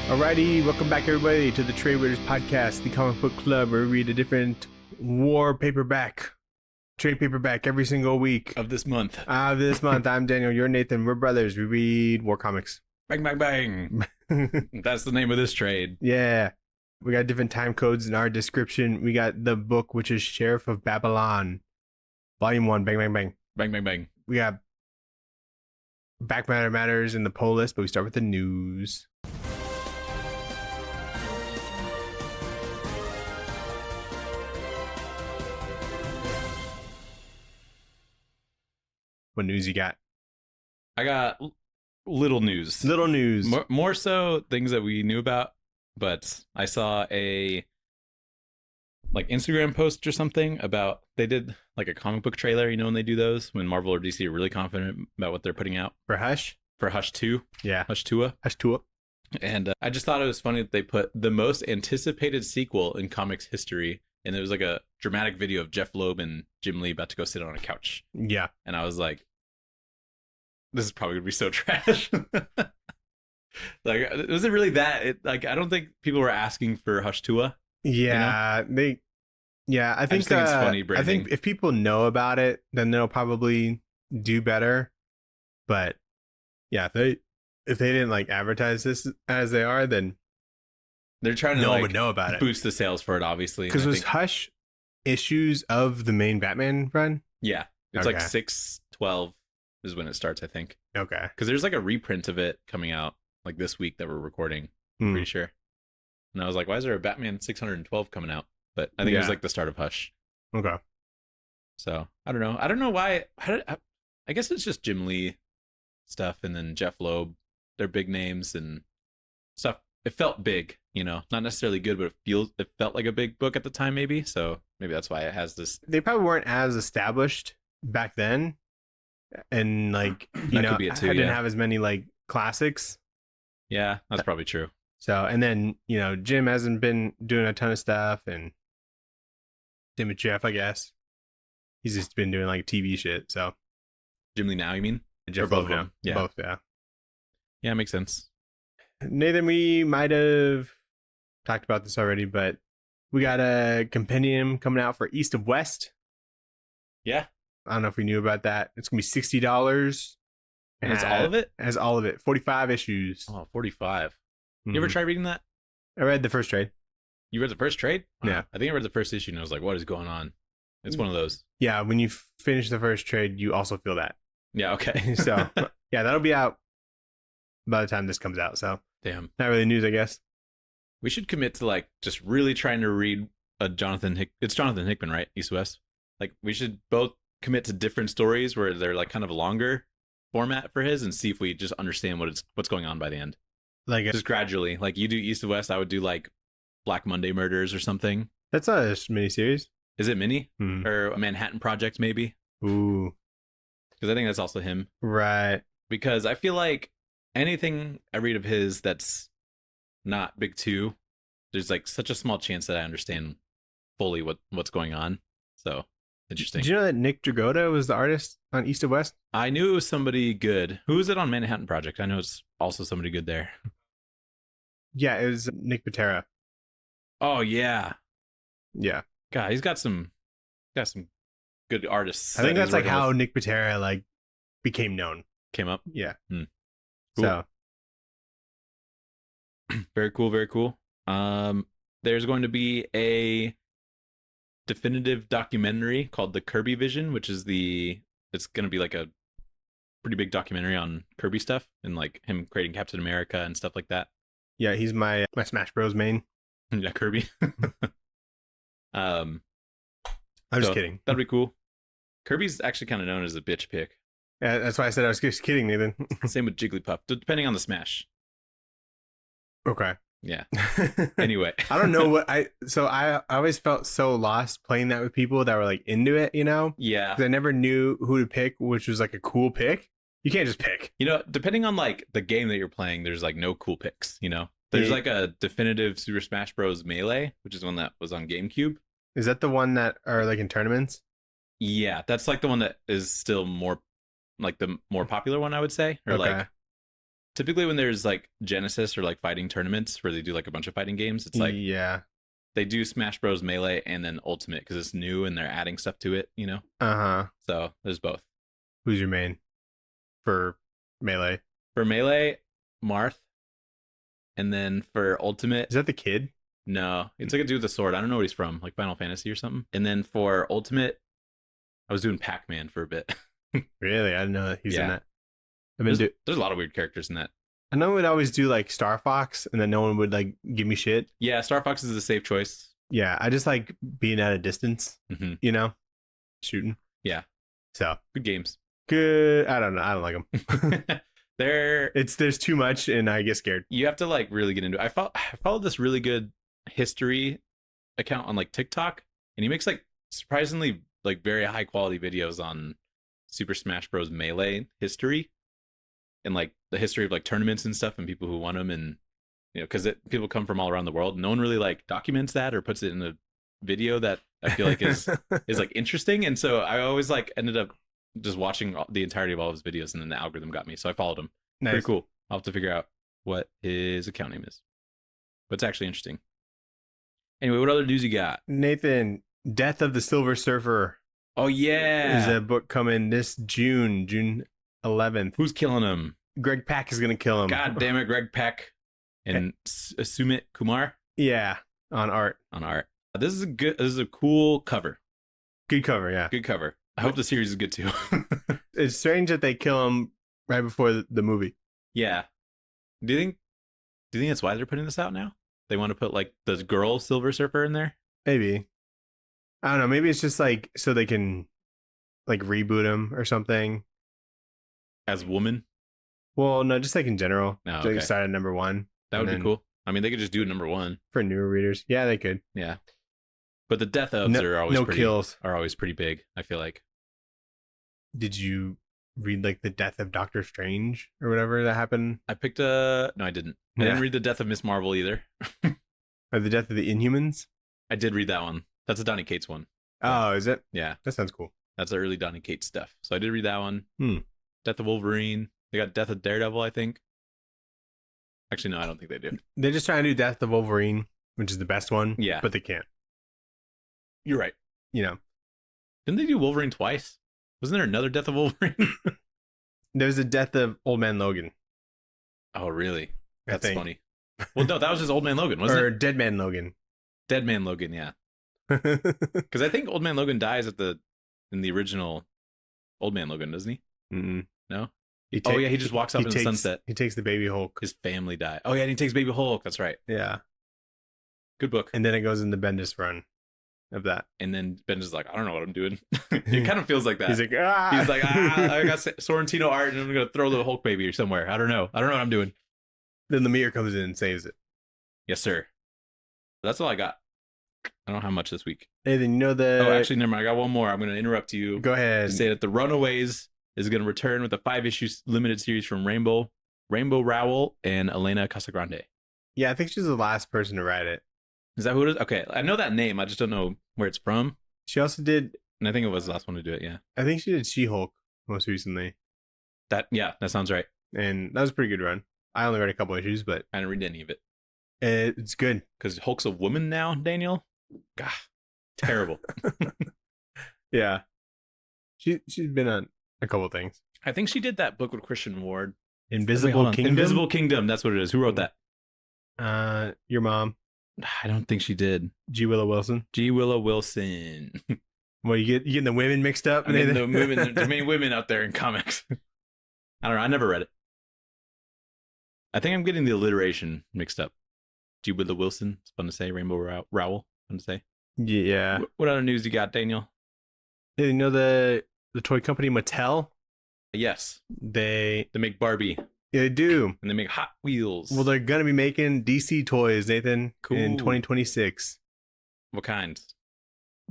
Alrighty, welcome back everybody to the Tradewaiters podcast, the comic book club where we read a different trade paperback every single week of this month. This month, I'm Daniel, you're Nathan, we're brothers, we read war comics. Bang, bang, bang. That's the name of this trade. Yeah, we got different time codes in our description. We got the book, which is Sheriff of Babylon, Volume 1, bang, bang, bang. Bang, bang, bang. We got back matters in the poll list, but we start with the news. What news you got? I got little news. Little news. More so things that we knew about, but I saw a Instagram post or something about they did like a comic book trailer, you know, when they do those when Marvel or DC are really confident about what they're putting out. For Hush? For Hush 2. Yeah. Hush 2. Hush 2. And I just thought it was funny that they put the most anticipated sequel in comics history, and it was like a dramatic video of Jeff Loeb and Jim Lee about to go sit on a couch. Yeah. And I was like, this is probably gonna be so trash. Like, was it really that? I don't think people were asking for Hush Tua. Yeah, you know? I think it's funny branding. I think if people know about it, then they'll probably do better. But yeah, if they didn't like advertise this as they are, then they're trying to no one would know about it. Boost the sales for it, obviously. Because was Hush issues of the main Batman run? Yeah, it's okay. like 6/12 is when it starts, I think. Okay. Because there's like a reprint of it coming out like this week that we're recording. I'm pretty sure. And I was like, why is there a Batman 612 coming out? But I think it was like the start of Hush. Okay. So I don't know. I don't know why. I guess it's just Jim Lee stuff, and then Jeff Loeb. They're big names and stuff. It felt big, you know, not necessarily good, but it felt like a big book at the time, maybe. So maybe that's why it has this. They probably weren't as established back then, and like you know, could be it too, I didn't have as many like classics. Yeah, that's probably true. So, and then, you know, Jim hasn't been doing a ton of stuff, and same with Jeff, I guess. He's just been doing like TV shit, so. Jim Lee now, you mean? Jeff or both of them? Yeah. Both, yeah. Yeah, makes sense. Nathan, we might have talked about this already, but we got a compendium coming out for East of West. Yeah. I don't know if we knew about that. It's going to be $60. And it's all of it? It has all of it. 45 issues. Oh, 45. You ever try reading that? I read the first trade. You read the first trade? Yeah. I think I read the first issue and I was like, what is going on? It's one of those. Yeah, when you finish the first trade, you also feel that. Yeah, okay. So, yeah, that'll be out by the time this comes out. So, damn. Not really news, I guess. We should commit to like just really trying to read it's Jonathan Hickman, right? East West. Like, we should both commit to different stories where they're like kind of a longer format for his and see if we just understand what's going on by the end. Like just gradually, like you do East of West, I would do like Black Monday Murders or something. That's a miniseries. Is it mini or a Manhattan Project maybe? Ooh, because I think that's also him, right? Because I feel like anything I read of his that's not Big Two, there's like such a small chance that I understand fully what's going on. So interesting. Did you know that Nick Dragotta was the artist on East of West? I knew it was somebody good. Who was it on Manhattan Project? I know it's also somebody good there. Yeah, it was Nick Patera. Oh yeah. Yeah. God, he's got some good artists. I think that's like how Nick Patera like became known. Came up. Yeah. Cool. So very cool, very cool. There's going to be a definitive documentary called The Kirby Vision, which is it's going to be like a pretty big documentary on Kirby stuff and like him creating Captain America and stuff like that. Yeah, he's my Smash Bros main. Yeah, Kirby. I'm just kidding. That'd be cool. Kirby's actually kind of known as a bitch pick. Yeah, that's why I said I was just kidding, Nathan. Same with Jigglypuff, depending on the Smash. Okay. Yeah. Anyway. I don't know what I always felt so lost playing that with people that were like into it, you know? Yeah. 'Cause I never knew who to pick, which was like a cool pick. You can't just pick. You know, depending on like the game that you're playing, there's like no cool picks, you know? There's like a definitive Super Smash Bros. Melee, which is one that was on GameCube. Is that the one that are like in tournaments? Yeah, that's like the one that is still more like the more popular one, I would say. Or Okay. like typically when there's like Genesis or like fighting tournaments where they do like a bunch of fighting games, it's like yeah. they do Smash Bros. Melee and then Ultimate because it's new and they're adding stuff to it, you know? Uh-huh. So there's both. Who's your main for Melee? For Melee, Marth. And then for Ultimate, Is that the kid? no, it's like a dude with a sword. I don't know what he's from, like Final Fantasy or something. And then for Ultimate, I was doing Pac-Man for a bit. Really? I didn't know that he's in Yeah. that. I mean, There's a lot of weird characters in that. I know we'd always do like Star Fox, and then no one would like give me shit. Yeah, Star Fox is a safe choice. Yeah, I just like being at a distance, Mm-hmm. you know, shooting. Yeah. So Good games. good. I don't know. I don't like them. There's too much, and I get scared. You have to like really get into it. I followed this really good history account on like TikTok, and he makes like surprisingly like very high quality videos on Super Smash Bros. Melee history and like the history of like tournaments and stuff and people who won them, and you know, because people come from all around the world. No one really like documents that or puts it in a video that I feel like is like interesting, and so I always like ended up just watching the entirety of all of his videos, and then the algorithm got me, so I followed him. Nice. Pretty cool. I'll have to figure out what his account name is, but it's actually interesting. Anyway, what other news you got? Nathan, Death of the Silver Surfer Oh yeah, is a book coming this June 11th. who's killing him? Greg Pak is gonna kill him. God damn it, Greg Peck and Sumit Kumar Yeah, on art. on art. This is a cool cover. Good cover. Yeah, Good cover. I hope the series is good too. it's strange that they kill him right before the movie. Yeah. Do you think that's why they're putting this out now? They want to put like the girl Silver Surfer in there? Maybe. I don't know. Maybe it's just like so they can like reboot him or something. As woman? Well, no, just like in general. Oh, Just okay. start at number 1. That would And be then cool. I mean, they could just do number 1. for newer readers. Yeah, they could. Yeah. But the death ofs No, are always no pretty kills. are always pretty big, I feel like. Did you read like the death of Doctor Strange or whatever that happened? I picked no, I didn't. I Yeah. didn't read the death of Miss Marvel either. Or the death of the Inhumans? I did read that one. That's a Donny Cates one. Oh, is it? Yeah. That sounds cool. That's the early Donny Cates stuff. So I did read that one. Hmm. Death of Wolverine. They got Death of Daredevil, I think. Actually, no, I don't think they do. They're just trying to do Death of Wolverine, which is the best one. Yeah. But they can't. You're right. You know. Didn't they do Wolverine twice? Wasn't there another Death of Wolverine? There's a death of Old Man Logan. Oh, really? I That's think. funny. Well, no, that was just Old Man Logan, wasn't Or it? Dead Man Logan. Dead Man Logan, yeah. Because I think Old Man Logan dies in the original Old Man Logan, doesn't he? Mm-mm. No? He Oh, yeah, he just walks up in the sunset. He takes the baby Hulk. His family die. Oh, yeah, and he takes Baby Hulk. That's right. Yeah. Good book. And then it goes in the Bendis run of that. And then Ben is like, I don't know what I'm doing. It kind of feels like that. He's like, ah. He's like, I got Sorrentino art and I'm going to throw the Hulk baby somewhere. I don't know what I'm doing. Then the mirror comes in and saves it. Yes, sir. That's all I got. I don't have much this week. Hey, then you know the... Oh, actually, never mind. I got one more. I'm going to interrupt you. Go ahead. To say that The Runaways is going to return with a 5-issue limited series from Rainbow Rowell and Elena Casagrande. Yeah, I think she's the last person to write it. Is that who it is? Okay, I know that name. I just don't know where it's from. She also did... And I think it was the last one to do it, yeah. I think she did She-Hulk most recently. That sounds right. And that was a pretty good run. I only read a couple issues, but I didn't read any of it. it's good. Because Hulk's a woman now, Daniel? God, terrible. Yeah. She's been on a couple things. I think she did that book with Christian Ward. Invisible Wait, hold on. Kingdom? Invisible Kingdom, that's what it is. Who wrote that? Your mom, I don't think she did. G. Willow Wilson. G. Willow Wilson. Well, you getting the women mixed up? I mean, there's many women out there in comics. I don't know. I never read it. I think I'm getting the alliteration mixed up. G. Willow Wilson. It's fun to say. Rainbow Rowell. Fun to say. Yeah. What other news you got, Daniel? Hey, you know the toy company Mattel? Yes. They They make Barbie do. and they make Hot Wheels. Well, they're gonna be making DC toys, Nathan, Cool. in 2026. What kind?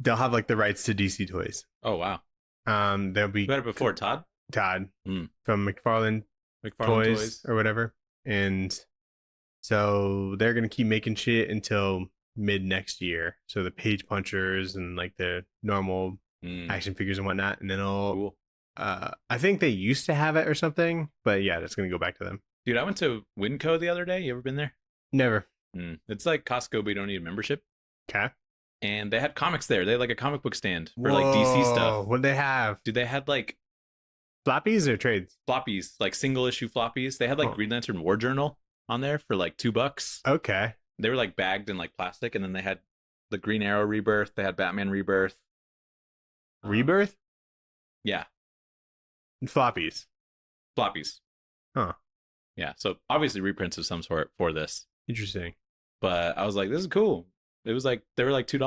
They'll have like the rights to DC toys. Oh, wow. There'll be Who had it before? Todd? Todd Mm. from McFarlane McFarlane or whatever, and so they're gonna keep making shit until mid next year. So the page punchers and like the normal Mm. action figures and whatnot, and then it'll. Cool. I think they used to have it or something, but yeah, that's gonna go back to them. Dude, I went to Winco the other day. You ever been there? Never. It's like Costco, but you don't need a membership. Okay. And they had comics there. They had like a comic book stand for like DC stuff. What'd they have? Dude, they had like Floppies or trades? floppies, like single issue floppies. They had like Green Lantern War Journal on there for like $2. Okay. They were like bagged in like plastic, and then they had the Green Arrow Rebirth. They had Batman Rebirth. Rebirth? Yeah, Floppies. floppies. Huh. Yeah, so obviously reprints of some sort for this. Interesting. But I was like, this is cool. It was like they were like $2.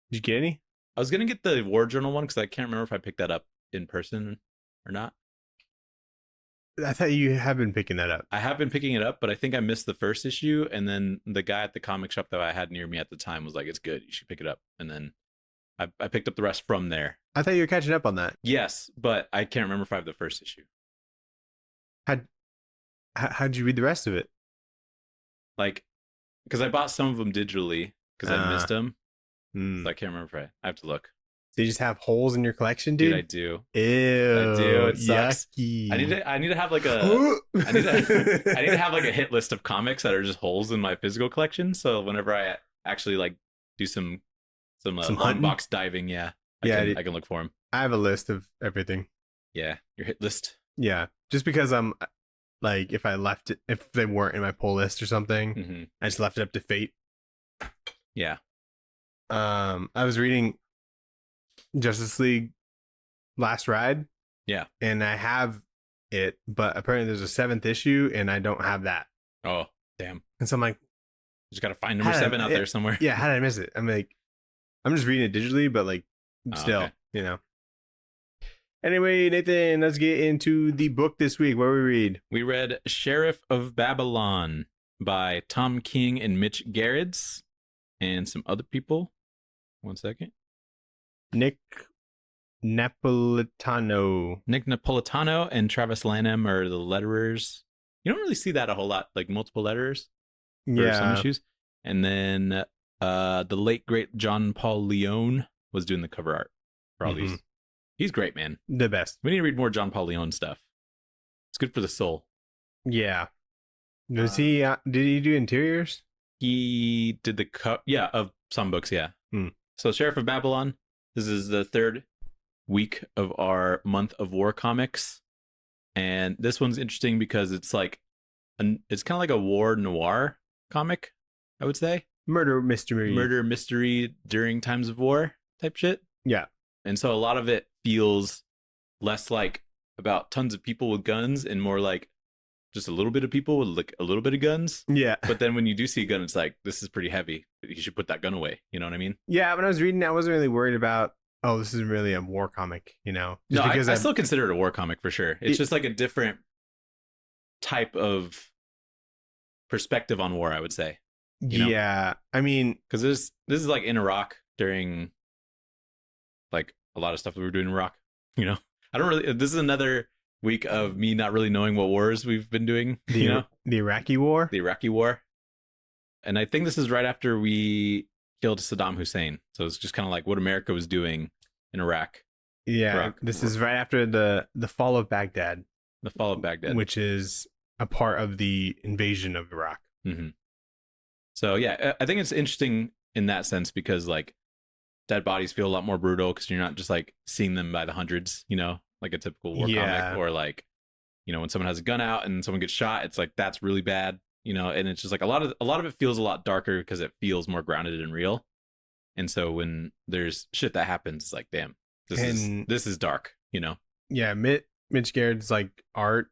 Did you get any? I was gonna get the War Journal one because I can't remember if I picked that up in person or not. I thought you have been picking that up. I have been picking it up, but I think I missed the first issue. And then the guy at the comic shop that I had near me at the time was like, "It's good. You should pick it up." And then I picked up the rest from there. I thought you were catching up on that. Yes, but I can't remember if I have the first issue. How'd you read the rest of it? Like, because I bought some of them digitally because I missed them. Hmm. So I can't remember if I have to look. So you just have holes in your collection, dude? I do. Ew. I do. It sucks. Yucky. I need to have like a I need to have like a hit list of comics that are just holes in my physical collection. So whenever I actually like do some hunting? box diving, I can look for them. I have a list of everything. Yeah, your hit list. Yeah, just because I'm like, if they weren't in my pull list or something, I just left it up to fate. Yeah. I was reading Justice League Last Ride. Yeah. And I have it, but apparently there's a 7th issue and I don't have that. Oh, damn. And so I'm like, just got to find number 7 out there somewhere. Yeah, how did I miss it? I'm like, I'm just reading it digitally, but like still, okay. you know. Anyway, Nathan, let's get into the book this week. What did we read? We read Sheriff of Babylon by Tom King and Mitch Gerrits and some other people. 1 second. Nick Napolitano and Travis Lanham are the letterers. You don't really see that a whole lot, like multiple letterers for some issues. And then the late great John Paul Leone was doing the cover art for all these. He's great, man. The best. We need to read more John Paul Leone stuff. It's good for the soul. Yeah. Does he? Did he do interiors? He did the of some books. Yeah. So Sheriff of Babylon. This is the 3rd week of our month of war comics, and this one's interesting because it's like it's kind of like a war noir comic, I would say. Murder mystery during times of war type shit. Yeah. And so a lot of it feels less like about tons of people with guns and more like just a little bit of people with like a little bit of guns. Yeah. But then when you do see a gun, it's like, this is pretty heavy. You should put that gun away. You know what I mean? Yeah. When I was reading, I wasn't really worried about, oh, this is really a war comic, you know? Just no, because I still consider it a war comic for sure. It's just like a different type of perspective on war, I would say. You know? Yeah. I mean, because this is like in Iraq during like a lot of stuff that we were doing in Iraq, you know? This is another week of me not really knowing what wars we've been doing, the Iraqi war. The Iraqi war. And I think this is right after we killed Saddam Hussein. So it's just kind of like what America was doing in Iraq. Yeah. This is right after the fall of Baghdad. The fall of Baghdad. Which is a part of the invasion of Iraq. So yeah, I think it's interesting in that sense because like dead bodies feel a lot more brutal because you're not just like seeing them by the hundreds, you know, like a typical war comic, or like, you know, when someone has a gun out and someone gets shot, it's like, that's really bad, you know, and it's just like a lot of it feels a lot darker because it feels more grounded and real. And so when there's shit that happens, it's like, damn, this is dark, you know? Yeah. Mitch Gerrits' like art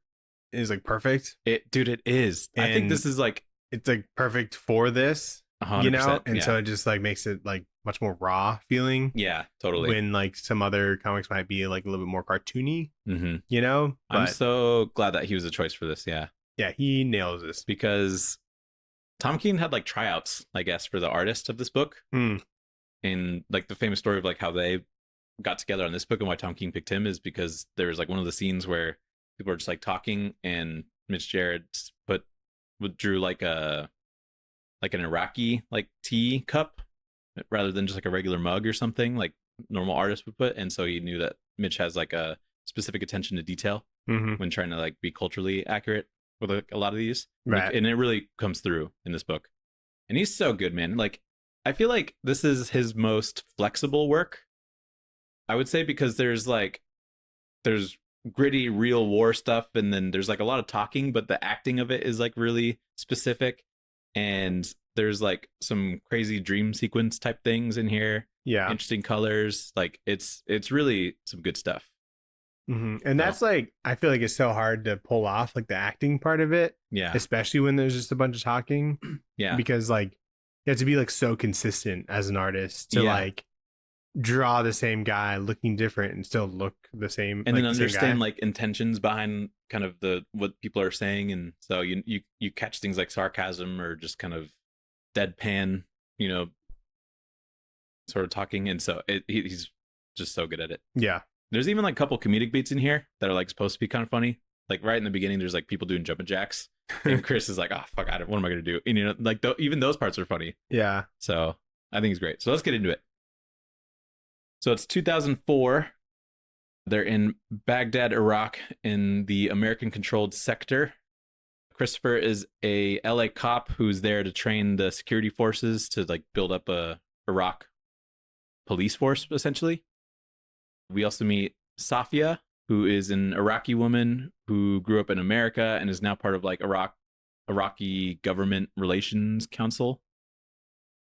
is like perfect. It is. And I think this is like, it's like perfect for this, you know? And so it just like makes it like much more raw feeling. Yeah, totally. When like some other comics might be like a little bit more cartoony, you know? But I'm so glad that he was a choice for this. Yeah. Yeah, he nails this. Because Tom King had like tryouts, I guess, for the artist of this book. And like the famous story of like how they got together on this book and why Tom King picked him is because there was like one of the scenes where people are just like talking and Mitch Gerrits drew like an Iraqi like tea cup rather than just like a regular mug or something like normal artists would put. And so he knew that Mitch has like a specific attention to detail when trying to like be culturally accurate. with a lot of these. Right. And it really comes through in this book. And he's so good, man. Like, I feel like this is his most flexible work, I would say, because there's gritty real war stuff, and then there's like a lot of talking, but the acting of it is like really specific, and there's like some crazy dream sequence type things in here. Yeah. Interesting colors. Like it's really some good stuff. And that's like, I feel like it's so hard to pull off, like the acting part of it. Yeah. Especially when there's just a bunch of talking. Yeah. Because like you have to be like so consistent as an artist to like draw the same guy looking different and still look the same. And like, then understand like intentions behind kind of what people are saying. And so you catch things like sarcasm or just kind of deadpan, sort of talking. And so he's just so good at it. Yeah. There's even like a couple comedic beats in here that are like supposed to be kind of funny. Like right in the beginning, there's like people doing jumping jacks, and Chris is like, "Oh fuck, what am I gonna do?" And like even those parts are funny. Yeah. So I think it's great. So let's get into it. So it's 2004. They're in Baghdad, Iraq, in the American-controlled sector. Christopher is a LA cop who's there to train the security forces to like build up a Iraq police force, essentially. We also meet Safia, who is an Iraqi woman who grew up in America and is now part of like Iraqi Government Relations Council.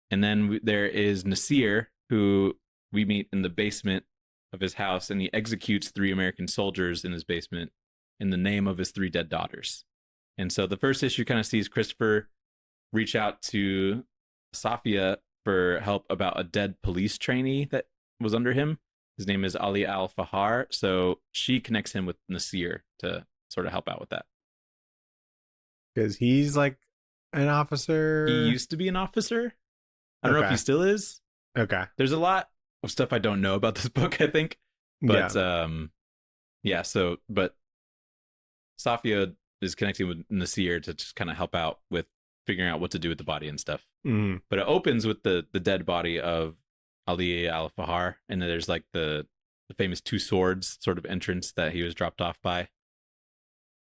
And then there is Nassir, who we meet in the basement of his house, and he executes 3 American soldiers in his basement in the name of his 3 dead daughters. And so the first issue kind of sees Christopher reach out to Safia for help about a dead police trainee that was under him. His name is Ali Al-Fahar. So she connects him with Nassir to sort of help out with that. Because he's like an officer. He used to be an officer. I don't know if he still is. Okay. There's a lot of stuff I don't know about this book, I think. But but Safia is connecting with Nassir to just kind of help out with figuring out what to do with the body and stuff. Mm-hmm. But it opens with the dead body of Ali Al-Fahar, and then there's like the famous 2 swords sort of entrance that he was dropped off by,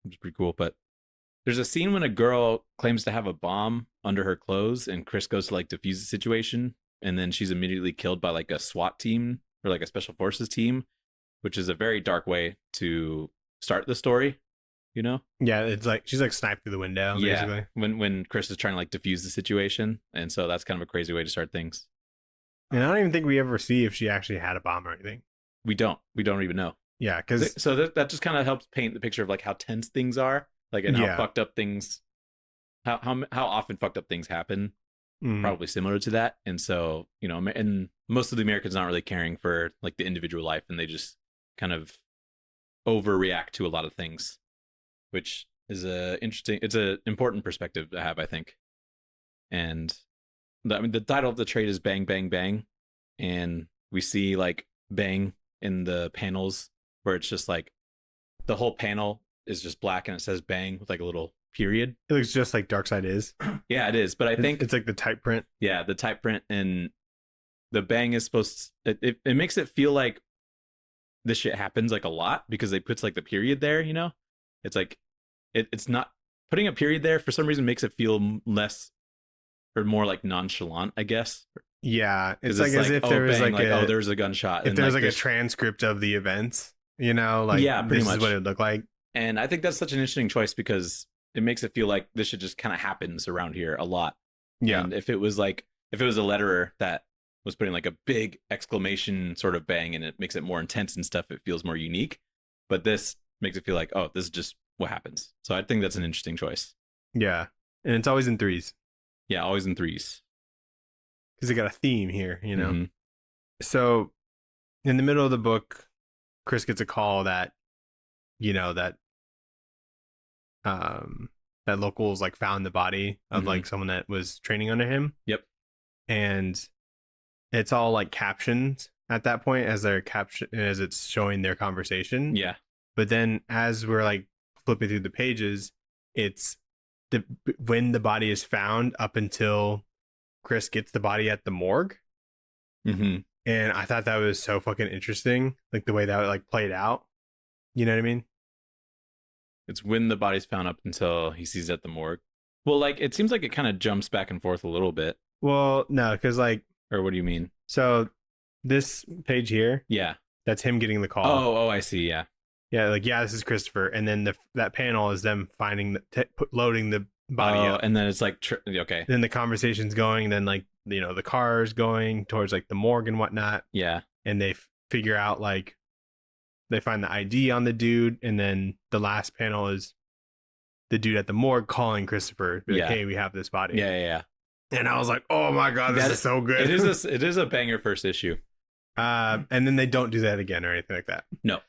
which is pretty cool. But there's a scene when a girl claims to have a bomb under her clothes, and Chris goes to like defuse the situation, and then she's immediately killed by like a SWAT team or like a special forces team, which is a very dark way to start the story, Yeah, it's like she's like sniped through the window, basically. When Chris is trying to like defuse the situation, and so that's kind of a crazy way to start things. And I don't even think we ever see if she actually had a bomb or anything. We don't even know. Yeah, because so that just kind of helps paint the picture of like how tense things are, like, and how fucked up things, how often fucked up things happen. Probably similar to that. And so and most of the Americans not really caring for like the individual life, and they just kind of overreact to a lot of things, which is it's an important perspective to have, I think. And the title of the trade is Bang Bang Bang, and we see like bang in the panels where it's just like the whole panel is just black and it says bang with like a little period. It looks just like Darkseid is. Yeah, it is. But I think it's like the type print. Yeah, the type print, and the bang is supposed to, it makes it feel like this shit happens like a lot because they puts like the period there, It's like it's not putting a period there for some reason makes it feel less or more like nonchalant, I guess. Yeah, it's like as if there was bang, like there's a gunshot. If there's like a transcript of the events, like yeah, pretty this much is what it would look like. And I think that's such an interesting choice because it makes it feel like this shit just kind of happens around here a lot. Yeah. And if it was a letterer that was putting like a big exclamation sort of bang and it makes it more intense and stuff, it feels more unique. But this makes it feel like, oh, this is just what happens. So I think that's an interesting choice. Yeah. And it's always in 3s. Yeah, always in 3s. Because they got a theme here, Mm-hmm. So in the middle of the book, Chris gets a call that, that locals like found the body of like someone that was training under him. Yep. And it's all like captioned at that point as it's showing their conversation. Yeah. But then as we're like flipping through the pages, it's when the body is found up until Chris gets the body at the morgue. Mm-hmm. And I thought that was so fucking interesting, like the way that like played out. You know what I mean? It's when the body's found up until he sees it at the morgue. Well, like it seems like it kind of jumps back and forth a little bit. Well, no, because like, Or what do you mean? so this page here, Yeah. that's him getting the call. Oh, I see. Yeah. Yeah, like, yeah, this is Christopher, and then that panel is them finding loading the body up, and then it's like okay. Then the conversation's going, then like the car's going towards like the morgue and whatnot. Yeah, and they figure out like they find the ID on the dude, and then the last panel is the dude at the morgue calling Christopher, like, hey, we have this body. Yeah. And I was like, oh my god, this is so good. It is a banger first issue. And then they don't do that again or anything like that. No.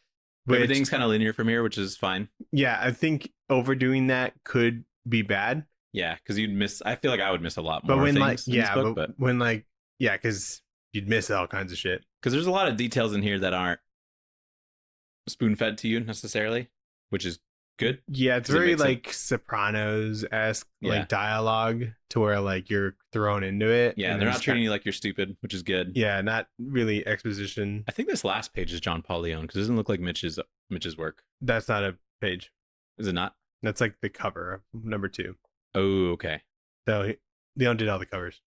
Everything's kind of linear from here, which is fine. Yeah, I think overdoing that could be bad. Yeah, because you'd miss. I feel like I would miss a lot more. But when things in this book, but when like because you'd miss all kinds of shit. Because there's a lot of details in here that aren't spoon fed to you necessarily, which is good. Yeah, it's very like Sopranos-esque like dialogue to where like you're thrown into it. Yeah, they're not treating you like you're stupid, which is good. Yeah, not really exposition. I think this last page is John Paul Leon because it doesn't look like Mitch's work. That's not a page. Is it not? That's like the cover of number 2. Oh, okay. So Leon did all the covers.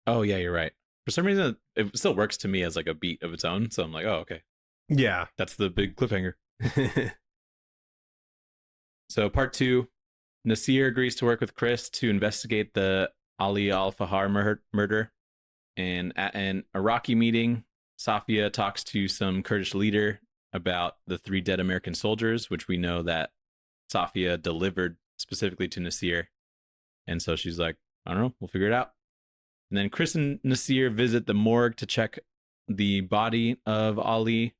Oh yeah, you're right. For some reason, it still works to me as like a beat of its own. So I'm like, oh, okay. Yeah. That's the big cliffhanger. So part 2, Nassir agrees to work with Chris to investigate the Ali al-Fahar murder. And at an Iraqi meeting, Safia talks to some Kurdish leader about the 3 dead American soldiers, which we know that Safia delivered specifically to Nassir. And so she's like, I don't know, we'll figure it out. And then Chris and Nassir visit the morgue to check the body of Ali.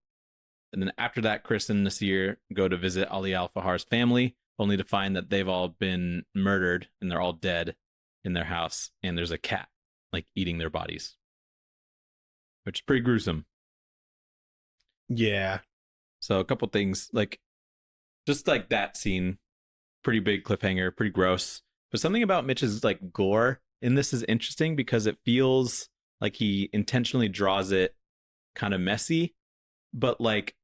And then after that, Chris and Nassir go to visit Ali al-Fahar's family, only to find that they've all been murdered and they're all dead in their house. And there's a cat like eating their bodies, which is pretty gruesome. Yeah. So a couple things, like just like that scene, pretty big cliffhanger, pretty gross. But something about Mitch's like gore in this is interesting because it feels like he intentionally draws it kind of messy, but like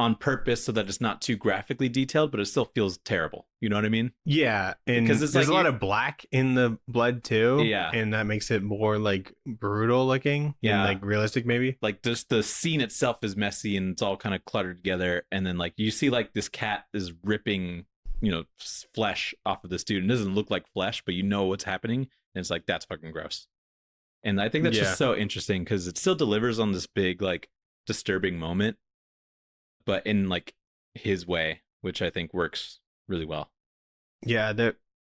on purpose so that it's not too graphically detailed, but it still feels terrible. You know what I mean? Yeah, and because there's a lot of black in the blood too. Yeah, and that makes it more like brutal looking. Yeah, and like realistic maybe. Like just the scene itself is messy and it's all kind of cluttered together. And then like you see like this cat is ripping, flesh off of this dude. It doesn't look like flesh, but you know what's happening. And it's like, that's fucking gross. And I think that's just so interesting because it still delivers on this big like disturbing moment, but in like his way, which I think works really well. Yeah,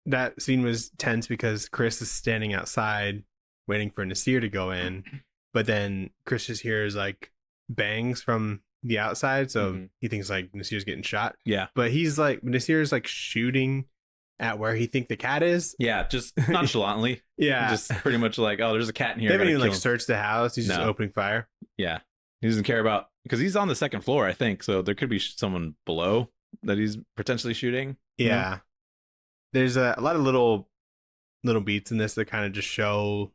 that scene was tense because Chris is standing outside waiting for Nassir to go in, but then Chris just hears like bangs from the outside, so he thinks like Nassir's getting shot. Yeah, but Nassir's like shooting at where he think the cat is. Yeah, just nonchalantly. Yeah, just pretty much like, oh, there's a cat in here. They haven't even like searched the house. He's just opening fire. Yeah, he doesn't care about because he's on the second floor, I think. So there could be someone below that he's potentially shooting. Yeah, there's a lot of little beats in this that kind of just show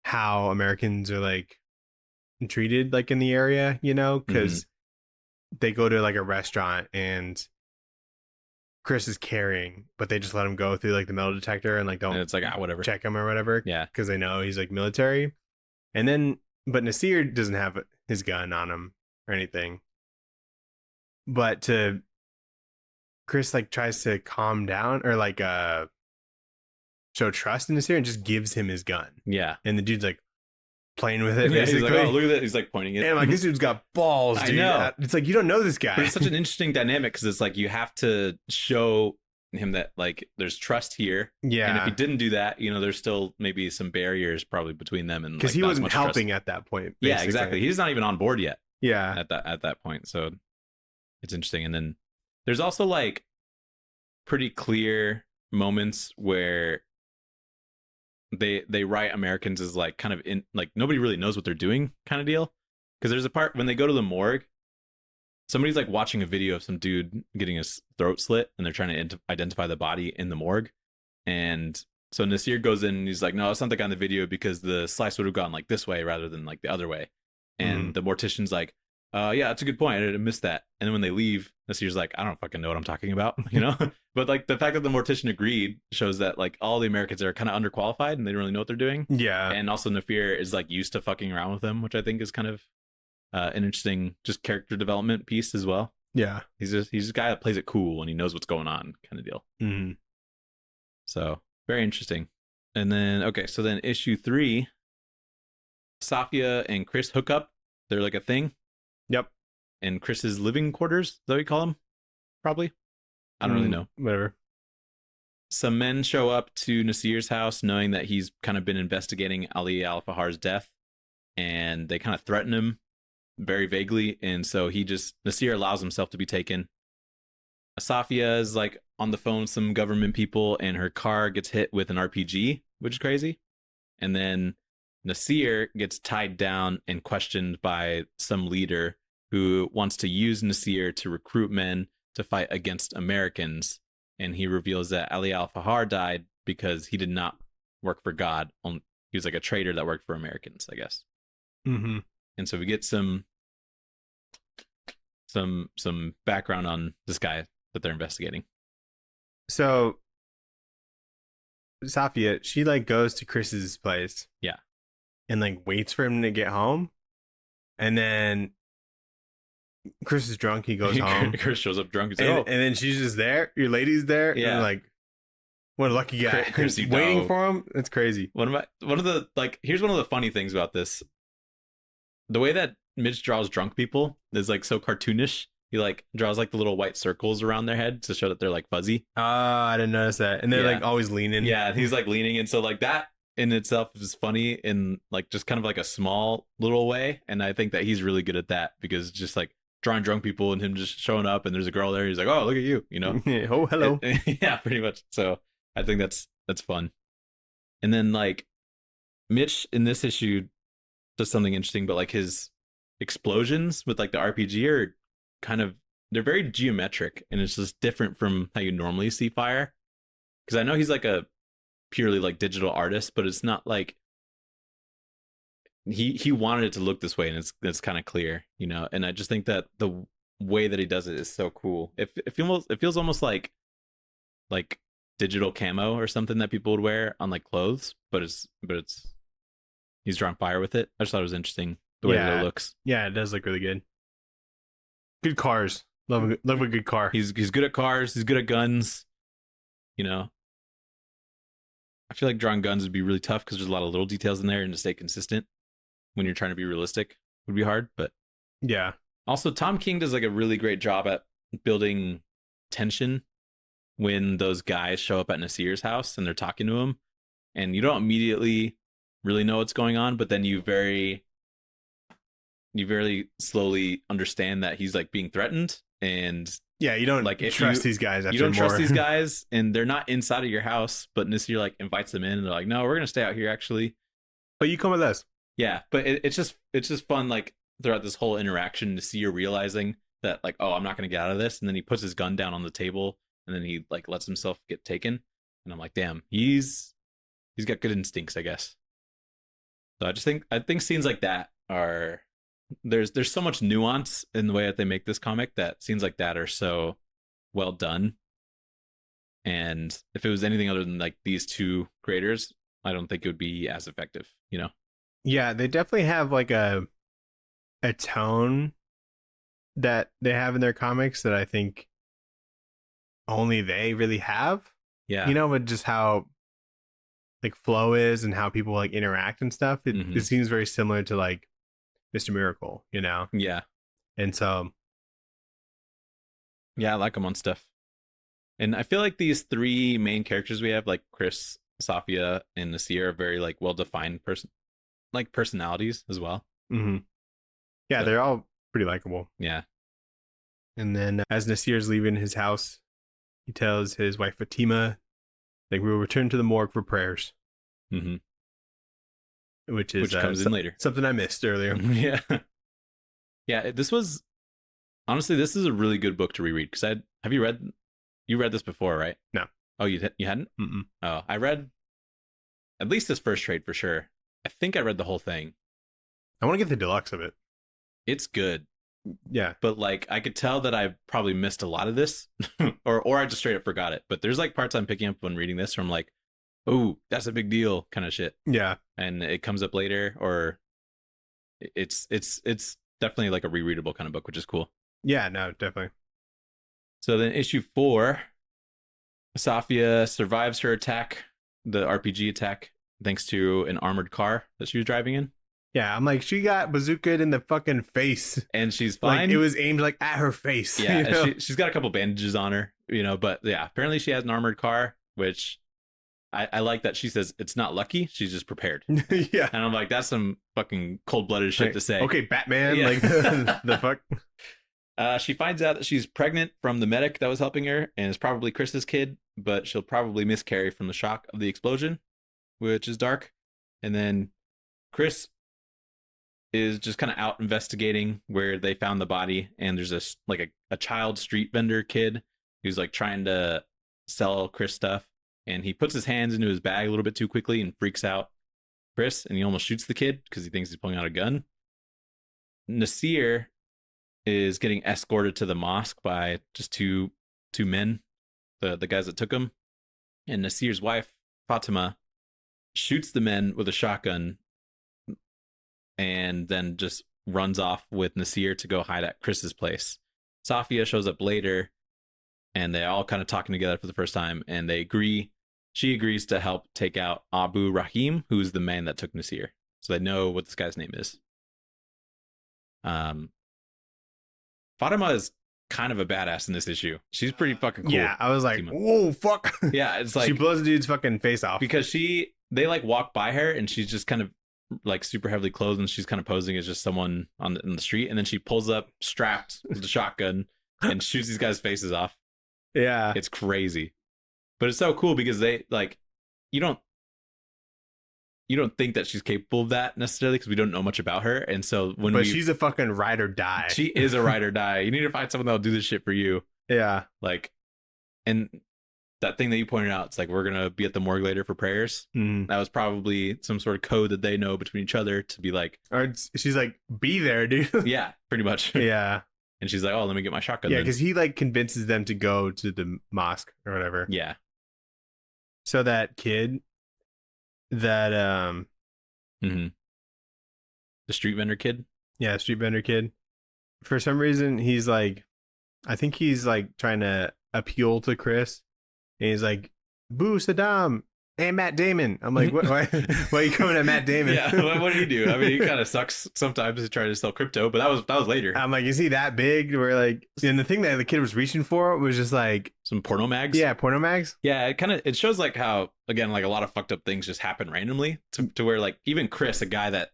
how Americans are like treated like in the area, because they go to like a restaurant and Chris is carrying, but they just let him go through like the metal detector and like don't, and it's like, whatever, check him or whatever. Yeah, because they know he's like military. And then but Nassir doesn't have his gun on him or anything, but Chris like tries to calm down or like show trust in Nassir and just gives him his gun. Yeah, and the dude's like playing with it. Yeah, basically. He's like, oh, look at that. He's like pointing it. And I'm like, this dude's got balls, dude. I know. It's like, you don't know this guy. But it's such an interesting dynamic because it's like you have to show him that like there's trust here. Yeah. And if he didn't do that, there's still maybe some barriers probably between them, and because he wasn't helping at that point. Basically. Yeah, exactly. He's not even on board yet. Yeah. At that point, so it's interesting. And then there's also like pretty clear moments where they write Americans as like kind of in like nobody really knows what they're doing kind of deal, because there's a part when they go to the morgue, somebody's like watching a video of some dude getting his throat slit and they're trying to identify the body in the morgue, and so Nassir goes in and he's like, no, it's not the guy in the video because the slice would have gone like this way rather than like the other way, and the mortician's like, Yeah, that's a good point. I missed that. And then when they leave, Nasir's like, I don't fucking know what I'm talking about, you know? But like the fact that the mortician agreed shows that like all the Americans are kind of underqualified and they don't really know what they're doing. Yeah. And also Nafir is like used to fucking around with them, which I think is kind of an interesting just character development piece as well. Yeah. He's just a guy that plays it cool and he knows what's going on kind of deal. Mm-hmm. So very interesting. And then, okay, so then issue 3, Safia and Chris hook up. They're like a thing. Yep. And Chris's living quarters, is that what you call them? Probably. I don't really know. Whatever. Some men show up to Nassir's house knowing that he's kind of been investigating Ali Al-Fahar's death. And they kind of threaten him very vaguely. And so Nassir allows himself to be taken. Safia is like on the phone with some government people and her car gets hit with an RPG, which is crazy. And then Nassir gets tied down and questioned by some leader who wants to use Nassir to recruit men to fight against Americans. And he reveals that Ali Al-Fahar died because he did not work for God. He was like a traitor that worked for Americans, I guess. Mm-hmm. And so we get some background on this guy that they're investigating. So Safia, she like goes to Chris's place. Yeah. And like waits for him to get home. And then Chris is drunk, he goes home. Chris shows up drunk. He's And, like, oh. and then she's just there. Your lady's there. Yeah. And like, what a lucky guy. Chris, you waiting know. for him. That's crazy. One of the like, here's one of the funny things about this. The way that Mitch draws drunk people is like so cartoonish. He like draws like the little white circles around their head to show that they're like fuzzy. I didn't notice that. And they're like always leaning. Yeah, he's like leaning. And so like that in itself is funny in like just kind of like a small little way. And I think that he's really good at that because it's just like drawing drunk people and him just showing up and there's a girl there. He's like, oh, look at you, you know? Oh, hello. Yeah, pretty much. So I think that's fun. And then like Mitch in this issue does something interesting, but like his explosions with like the RPG are kind of, they're very geometric and it's just different from how you normally see fire. Because I know he's like a purely like digital artist, but it's not like he wanted it to look this way, and it's kind of clear, you know. And I just think that the way that he does it is so cool. It feels almost like digital camo or something that people would wear on like clothes, but it's he's drawn fire with it. I just thought it was interesting the way that it looks. Yeah, it does look really good. Good cars. Love a good car. He's good at cars. He's good at guns. You know, I feel like drawing guns would be really tough because there's a lot of little details in there, and to stay consistent when you're trying to be realistic would be hard. But yeah. Also, Tom King does like a really great job at building tension when those guys show up at Nassir's house and they're talking to him, and you don't immediately really know what's going on, but then you very slowly understand that he's like being threatened. And yeah, you don't like trust these guys. You don't trust these guys, and they're not inside of your house. But Nassir like invites them in, and they're like, "No, we're gonna stay out here, actually." But you come with us. Yeah, but it's just fun. Like throughout this whole interaction, Nassir realizing that like, oh, I'm not gonna get out of this, and then he puts his gun down on the table, and then he like lets himself get taken. And I'm like, damn, he's got good instincts, I guess. So I think scenes like that are. There's so much nuance in the way that they make this comic that scenes like that are so well done. And if it was anything other than like these two creators, I don't think it would be as effective, you know? Yeah, they definitely have like a tone that they have in their comics that I think only they really have. Yeah. You know, but just how like flow is and how people like interact and stuff. It seems very similar to like Mr. Miracle, you know? Yeah. And so yeah, I like them on stuff. And I feel like these three main characters we have, like Chris, Safia, and Nassir, are very like well-defined personalities as well. Mm-hmm. Yeah, they're all pretty likable. Yeah. And then as Nassir's leaving his house, he tells his wife Fatima that we will return to the morgue for prayers. Mm-hmm. Which comes in later. Something I missed earlier. Yeah. Yeah, this is a really good book to reread, because you read this before, right? No. Oh, you hadn't? Mm-mm. Oh, I read at least this first trade for sure. I think I read the whole thing. I want to get the deluxe of it. It's good. Yeah. But like I could tell that I probably missed a lot of this, or I just straight up forgot it. But there's like parts I'm picking up when reading this from like, oh, that's a big deal kind of shit. Yeah. And it comes up later, or it's definitely like a rereadable kind of book, which is cool. Yeah, no, definitely. So then issue 4, Safia survives her attack, the RPG attack, thanks to an armored car that she was driving in. Yeah, I'm like, she got bazookaed in the fucking face. And she's fine. Like, it was aimed like at her face. Yeah, you know? and she's got a couple bandages on her, but yeah, apparently she has an armored car, which I like that she says it's not lucky, she's just prepared. Yeah. And I'm like, that's some fucking cold-blooded shit to say. Okay, Batman, Yeah. like the fuck? She finds out that she's pregnant from the medic that was helping her, and it's probably Chris's kid, but she'll probably miscarry from the shock of the explosion, which is dark. And then Chris is just kind of out investigating where they found the body, and there's a child street vendor kid who's like trying to sell Chris stuff, and he puts his hands into his bag a little bit too quickly and freaks out Chris, and he almost shoots the kid because he thinks he's pulling out a gun. Nassir is getting escorted to the mosque by just two men, the guys that took him, and Nassir's wife Fatima shoots the men with a shotgun and then just runs off with Nassir to go hide at Chris's place. Safia shows up later, and they all kind of talking together for the first time, and she agrees to help take out Abu Rahim, who's the man that took Nassir. So they know what this guy's name is. Fatima is kind of a badass in this issue. She's pretty fucking cool. Yeah, I was like, whoa, fuck. Yeah, it's like she blows the dude's fucking face off. Because they like walk by her, and she's just kind of like super heavily clothed, and she's kind of posing as just someone on the street, and then she pulls up strapped with a shotgun and shoots these guys' faces off. Yeah. It's crazy. But it's so cool because they like, you don't think that she's capable of that necessarily because we don't know much about her. And so she's a fucking ride or die. She is a ride or die. You need to find someone that'll do this shit for you. Yeah. Like, and that thing that you pointed out, it's like, we're going to be at the morgue later for prayers. Mm. That was probably some sort of code that they know between each other to be like, or she's like, be there, dude. Yeah, pretty much. Yeah. And she's like, oh, let me get my shotgun. Yeah, because he like convinces them to go to the mosque or whatever. Yeah. So that kid that the street vendor kid. Yeah, street vendor kid. For some reason, he's like, I think he's like trying to appeal to Chris, and he's like, "Boo, Saddam and Matt Damon." I'm like, why are you coming at Matt Damon? Yeah, what do you do? I mean, he kind of sucks sometimes to try to sell crypto, but that was later. I'm like, is he that big? Where like, and the thing that the kid was reaching for was just like some porno mags. Yeah, porno mags. Yeah, it shows like how, again, like a lot of fucked up things just happen randomly to where like even Chris, a guy that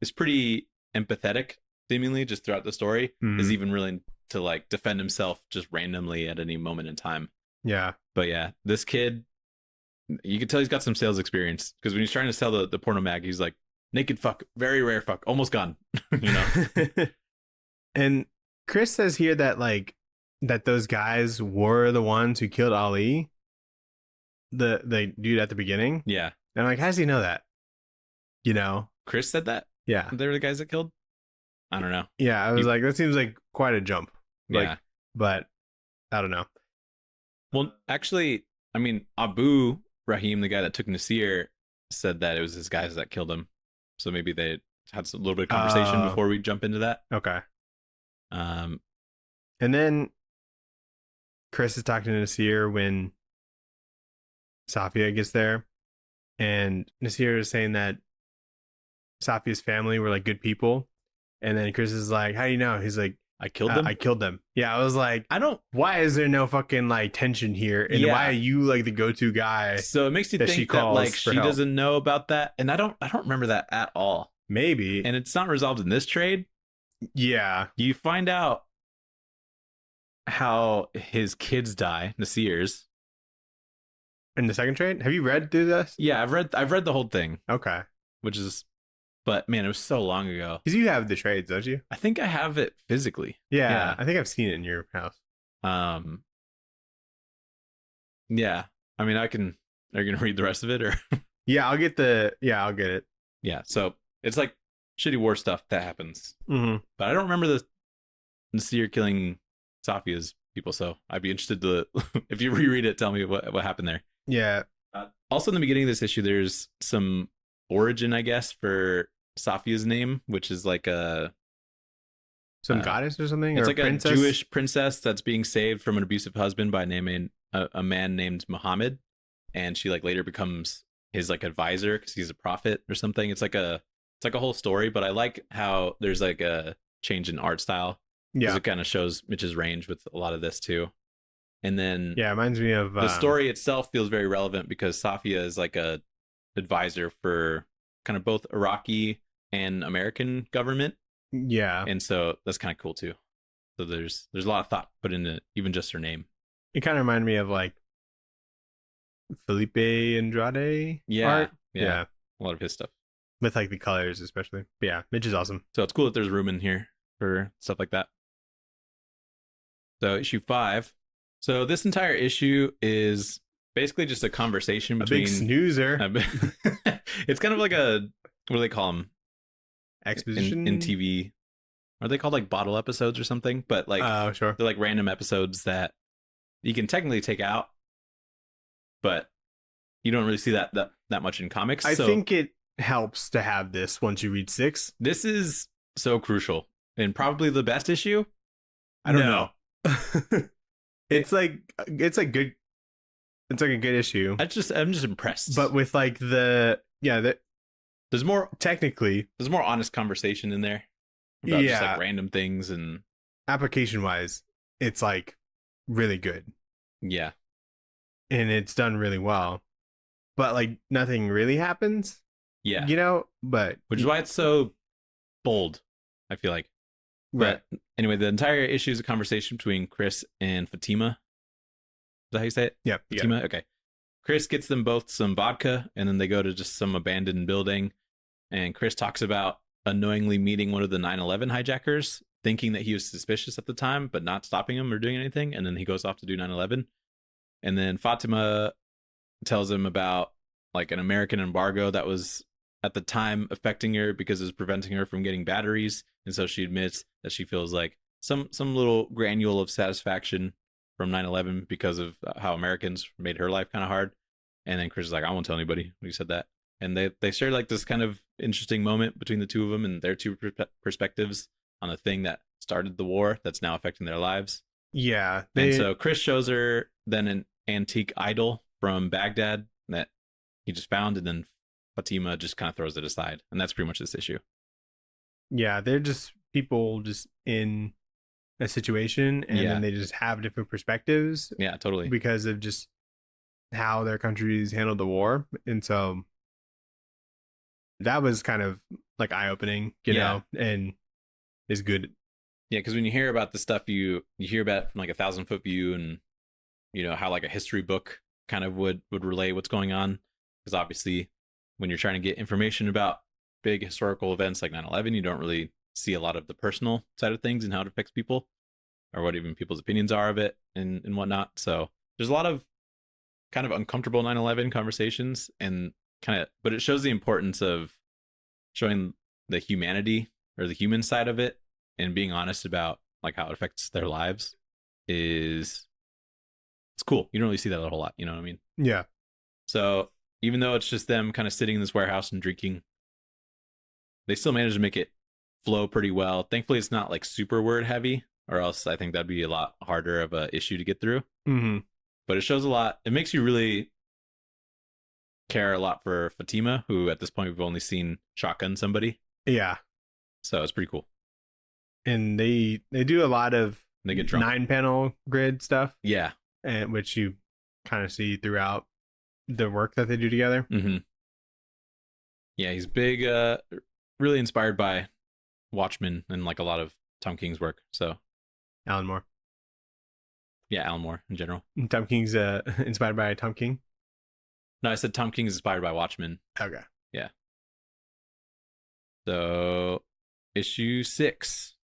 is pretty empathetic seemingly just throughout the story, is even willing to like defend himself just randomly at any moment in time. Yeah. But yeah, this kid, you can tell he's got some sales experience because when he's trying to sell the porno mag, he's like, naked fuck, very rare fuck, almost gone. And Chris says here that like that those guys were the ones who killed Ali, the dude at the beginning. Yeah. And I'm like, how does he know that? Chris said that. Yeah. They were the guys that killed. I don't know. Yeah, I was like, that seems like quite a jump. Like, yeah. But I don't know. Well, actually, I mean, Abu Rahim, the guy that took Nassir, said that it was his guys that killed him. So maybe they had a little bit of conversation before we jump into that. Okay. And then Chris is talking to Nassir when Safia gets there, and Nassir is saying that Safia's family were like good people, and then Chris is like, "How do you know?" He's like, I killed them. I killed them. Yeah, I was like, why is there no fucking like tension here? And why are you like the go-to guy? So it makes you think that like she doesn't know about that. And I don't remember that at all. Maybe. And it's not resolved in this trade. Yeah. You find out how his kids die, Nassir's. In the second trade? Have you read through this? Yeah, I've read the whole thing. Okay. But man, it was so long ago. Because you have the trades, don't you? I think I have it physically. Yeah, I think I've seen it in your house. Yeah. I mean, are you gonna read the rest of it or? I'll get it. Yeah. So it's like shitty war stuff that happens. Mm-hmm. But I don't remember Nassir killing Safia's people. So I'd be interested to, if you reread it, tell me what happened there. Yeah. Also, in the beginning of this issue, there's some origin, I guess, for Safia's name, which is like some goddess or something. It's or like princess? a Jewish princess that's being saved from an abusive husband by a man named Muhammad, and she like later becomes his like advisor because he's a prophet or something. It's like a whole story, but I like how there's like a change in art style because it kind of shows Mitch's range with a lot of this too. And then it reminds me of the story itself feels very relevant because Safia is like a advisor for kind of both Iraqi and American government. Yeah. And so that's kind of cool too. So there's a lot of thought put into even just her name. It kind of reminded me of like Felipe Andrade art. Yeah. A lot of his stuff. With like the colors especially. But yeah, Mitch is awesome. So it's cool that there's room in here for stuff like that. So issue 5. So this entire issue is basically just a conversation between... A big snoozer. It's kind of like a... What do they call them? Exposition? In TV. Are they called like bottle episodes or something? But like... Oh, sure. They're like random episodes that you can technically take out, but you don't really see that much in comics. I think it helps to have this once you read 6. This is so crucial and probably the best issue. I don't know. It's like good. It's like a good issue. I'm just impressed. But with like there's more honest conversation in there about just like random things, and application wise, it's like really good. Yeah. And it's done really well. But like nothing really happens. Yeah. You know, but which is why it's so bold, I feel like. Right. But anyway, the entire issue is a conversation between Chris and Fatima. Is that how you say it? Yep. Fatima? Yeah. Okay. Chris gets them both some vodka, and then they go to just some abandoned building. And Chris talks about unknowingly meeting one of the 9/11 hijackers, thinking that he was suspicious at the time, but not stopping him or doing anything. And then he goes off to do 9/11. And then Fatima tells him about like an American embargo that was at the time affecting her because it was preventing her from getting batteries. And so she admits that she feels like some little granule of satisfaction from 9/11 because of how Americans made her life kind of hard. And then Chris is like, I won't tell anybody when you said that. And they share like this kind of interesting moment between the two of them and their two perspectives on the thing that started the war that's now affecting their lives. Yeah. And so Chris shows her then an antique idol from Baghdad that he just found, and then Fatima just kind of throws it aside. And that's pretty much this issue. Yeah, they're just people just in a situation, and then they just have different perspectives. Yeah, totally. Because of just how their countries handled the war. And so that was kind of like eye-opening, you know, and is good. Yeah, because when you hear about the stuff, you hear about it from like 1,000-foot view, and you know how like a history book kind of would relay what's going on. Because obviously, when you're trying to get information about big historical events like 9/11, you don't really see a lot of the personal side of things and how it affects people, or what even people's opinions are of it and whatnot. So there's a lot of kind of uncomfortable 9/11 conversations, and but it shows the importance of showing the humanity or the human side of it and being honest about like how it affects their lives. It's cool. You don't really see that a whole lot, you know what I mean? Yeah. So even though it's just them kind of sitting in this warehouse and drinking, they still manage to make it flow pretty well. Thankfully, it's not like super word heavy, or else I think that'd be a lot harder of a issue to get through. Mm-hmm. But it shows a lot. It makes you really care a lot for Fatima, who at this point we've only seen shotgun somebody. Yeah. So it's pretty cool. And they do a lot of they get drunk. 9-panel grid stuff. Yeah. And which you kind of see throughout the work that they do together. Mm-hmm. Yeah, he's big, really inspired by Watchmen and like a lot of Tom King's work. So Alan Moore. Yeah, Alan Moore in general. Tom King's inspired by Tom King? No, I said Tom King is inspired by Watchmen. Okay. Yeah. So issue 6.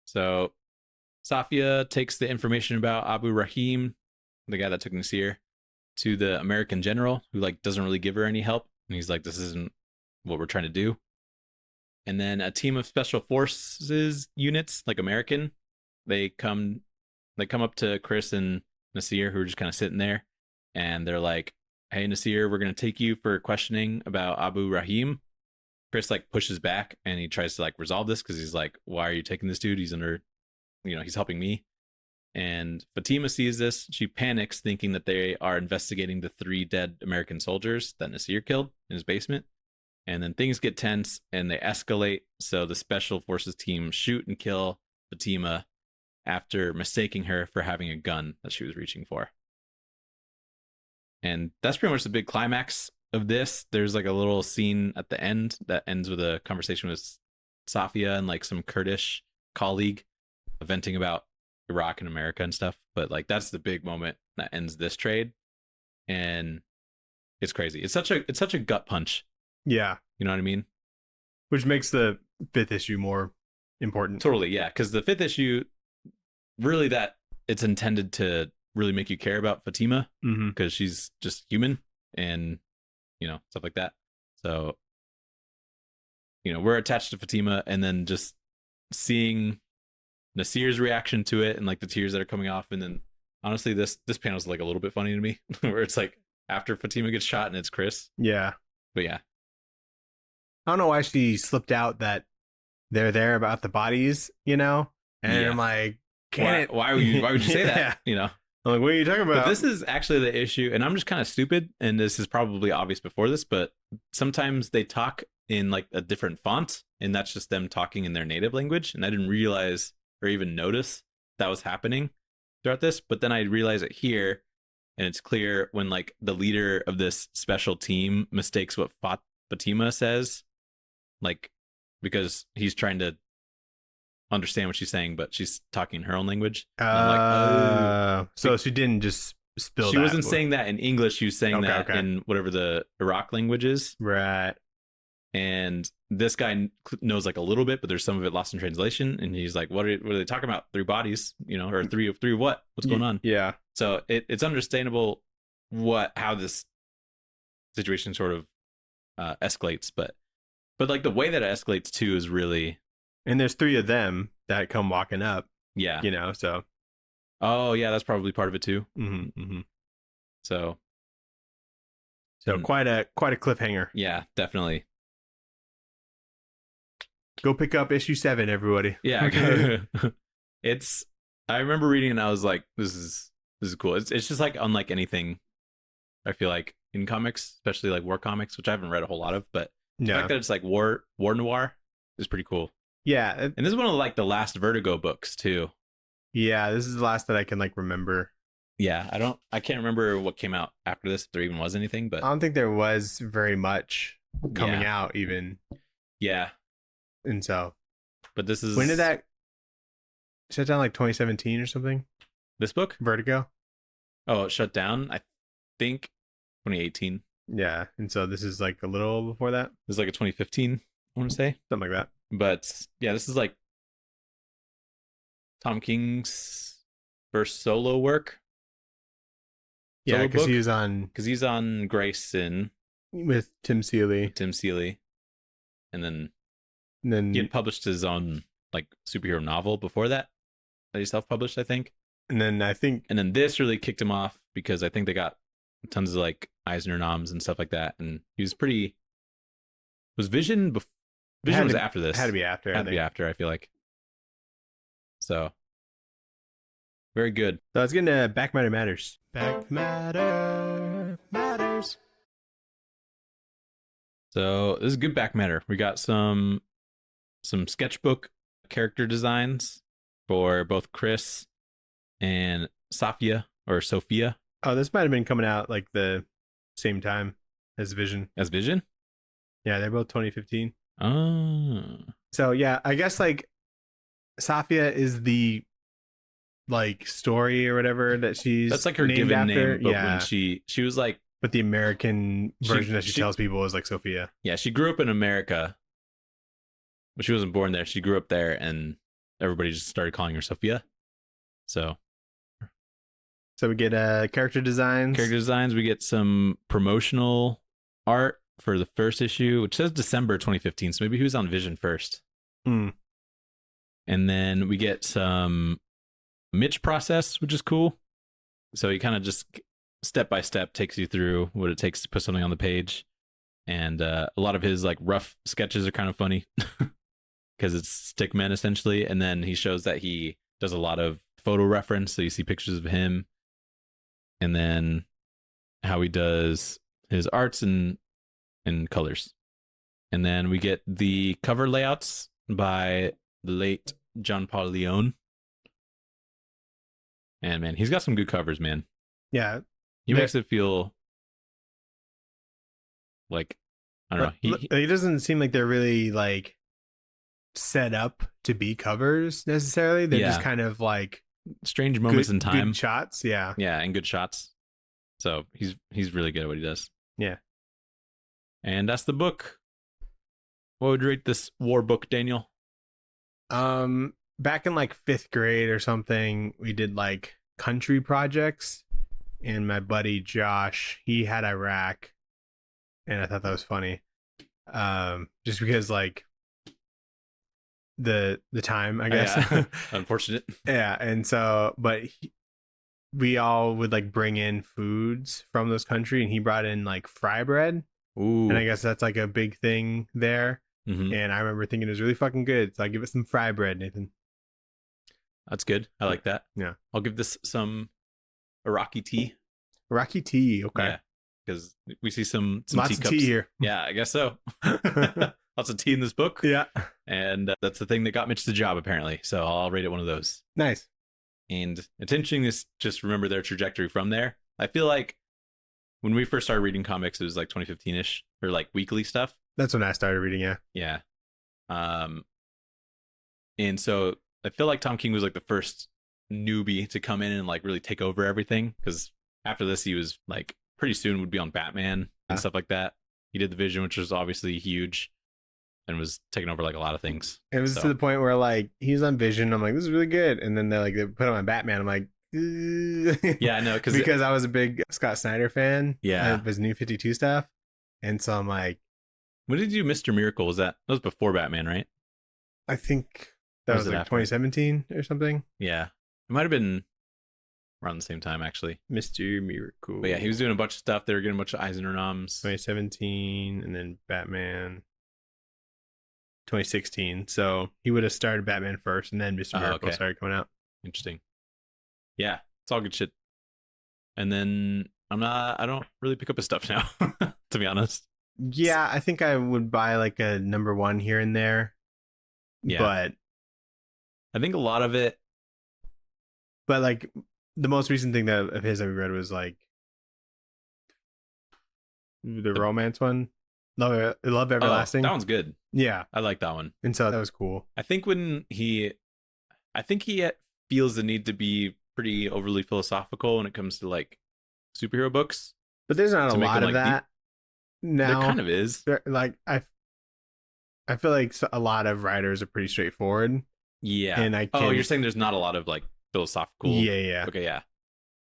So Safia takes the information about Abu Rahim, the guy that took Nassir, to the American general, who like doesn't really give her any help. And he's like, this isn't what we're trying to do. And then a team of special forces units, like American, they come up to Chris and Nassir, who are just kind of sitting there, and they're like, "Hey, Nassir, we're gonna take you for questioning about Abu Rahim." Chris like pushes back and he tries to like resolve this because he's like, "Why are you taking this dude? He's under, he's helping me." And Fatima sees this. She panics, thinking that they are investigating the 3 dead American soldiers that Nassir killed in his basement. And then things get tense and they escalate. So the special forces team shoot and kill Fatima after mistaking her for having a gun that she was reaching for. And that's pretty much the big climax of this. There's like a little scene at the end that ends with a conversation with Safia and like some Kurdish colleague venting about Iraq and America and stuff. But like that's the big moment that ends this trade. And it's crazy. It's such a gut punch. Yeah. You know what I mean? Which makes the 5th issue more important. Totally, yeah. Because the 5th issue, really that it's intended to really make you care about Fatima because she's just human and, stuff like that. So, we're attached to Fatima, and then just seeing Nassir's reaction to it and like the tears that are coming off. And then honestly, this panel's like a little bit funny to me where it's like after Fatima gets shot and it's Chris. Yeah. But yeah. I don't know why she slipped out that they're there about the bodies, And I'm like, why would you say that? I'm like, what are you talking about? But this is actually the issue, and I'm just kind of stupid, and this is probably obvious before this, but sometimes they talk in like a different font, and that's just them talking in their native language, and I didn't realize or even notice that was happening throughout this, but then I realize it here, and it's clear when like the leader of this special team mistakes what Fatima says, like because he's trying to understand what she's saying, but she's talking her own language. So she didn't just spill. She wasn't saying that in English. She was saying that in whatever the Iraq language is. Right. And this guy knows like a little bit, but there's some of it lost in translation. And he's like, "What are they talking about? 3 bodies? Or three of what? What's going on?" Yeah. So it's understandable how this situation sort of escalates, but like the way that it escalates too is really. And there's 3 of them that come walking up. Yeah. So. Oh, yeah, that's probably part of it too. So quite a cliffhanger. Yeah, definitely. Go pick up issue 7, everybody. Yeah. I remember reading and I was like, this is cool. It's just like unlike anything I feel like in comics, especially like war comics, which I haven't read a whole lot of, but the fact that it's like war noir is pretty cool. Yeah. And this is one of like the last Vertigo books too. Yeah, this is the last that I can like remember. Yeah, I can't remember what came out after this, if there even was anything, but I don't think there was very much coming out even. Yeah. And so, but this is, when did that shut down? Like 2017 or something? This book? Vertigo? Oh, it shut down? I think 2018. Yeah, and so this is like a little before that. This is like a 2015, I want to say. Something like that. But yeah, this is like Tom King's first solo work. Yeah, because he's on Grayson with Tim Seeley, and then he had published his own like superhero novel before that he self-published, I think. And then this really kicked him off because I think they got tons of like Eisner noms and stuff like that, and he was pretty. Was Vision before? Vision was after this. Had to be after. I feel like. So. Very good. So let's get into Back Matter Matters. Back Matter Matters. So this is good back matter. We got some sketchbook character designs for both Chris and Sophia. Oh, this might have been coming out like the same time as Vision. Yeah, they're both 2015. Oh. So yeah, I guess like Sophia is the like story or whatever that she's that's like her given after. Name, but when she was like, but the American version that she tells people is like Sophia. Yeah, she grew up in America, but she wasn't born there. She grew up there, and everybody just started calling her Sophia. So we get character designs. We get some promotional art for the first issue, which says December 2015. So maybe he was on Vision first. Mm. And then we get some Mitch process, which is cool. So he kind of just step by step takes you through what it takes to put something on the page. And a lot of his like rough sketches are kind of funny because it's stickmen essentially. And then he shows that he does a lot of photo reference. So you see pictures of him, and then how he does his arts and colors. And then we get the cover layouts by the late John Paul Leon. And man, he's got some good covers, man. Yeah. He makes it feel like, I don't know. He doesn't seem like they're really like set up to be covers necessarily. They're just kind of like strange moments in time. Good shots. Yeah. Yeah. And good shots. So he's really good at what he does. Yeah. And that's the book. What would you rate this war book, Daniel? Back in like 5th grade or something, we did like country projects, and my buddy Josh, he had Iraq, and I thought that was funny. Just because like the time, I guess. Yeah. Unfortunate. Yeah, and so, but we all would like bring in foods from those country, and he brought in like fry bread. Ooh. And I guess that's like a big thing there. Mm-hmm. And I remember thinking it was really fucking good. So I give it some fry bread, Nathan. That's good. I like that. Yeah. I'll give this some Iraqi tea. Iraqi tea. Okay. Yeah. Because we see some lots teacups. of tea here. Yeah, I guess so. Lots of tea in this book. Yeah. And that's the thing that got Mitch the job, apparently. So I'll rate it one of those. Nice. And it's interesting to just remember their trajectory from there. I feel like when we first started reading comics, it was like 2015-ish, or like weekly stuff. That's when I started reading, yeah. Yeah. And so I feel like Tom King was like the first newbie to come in and like really take over everything, because after this he was like pretty soon would be on Batman and stuff like that. He did the Vision, which was obviously huge, and was taking over like a lot of things. It was to the point where like he was on Vision, I'm like, this is really good, and then they put him on Batman. I'm like, yeah, I know, because I was a big Scott Snyder fan. Yeah, of his New 52 stuff, and so I'm like, when did you do Mr. Miracle? That was before Batman, right? I think that was like after? 2017 or something. Yeah, it might have been around the same time, actually. Mr. Miracle. But yeah, he was doing a bunch of stuff. They were getting a bunch of Eisner noms. 2017, and then Batman 2016. So he would have started Batman first, and then Mr. Miracle started coming out. Interesting. Yeah, it's all good shit. And then I don't really pick up his stuff now, to be honest. Yeah, I think I would buy like a #1 here and there. Yeah. But I think a lot of it. But like the most recent thing of his I read was like the romance one. Love Everlasting. That one's good. Yeah. I like that one. And so that was cool. I think he feels the need to be pretty overly philosophical when it comes to like superhero books. But there's not a lot of that. No, there kind of is. Like I feel like a lot of writers are pretty straightforward. Yeah. And you're saying there's not a lot of like philosophical. Yeah. Okay. Yeah.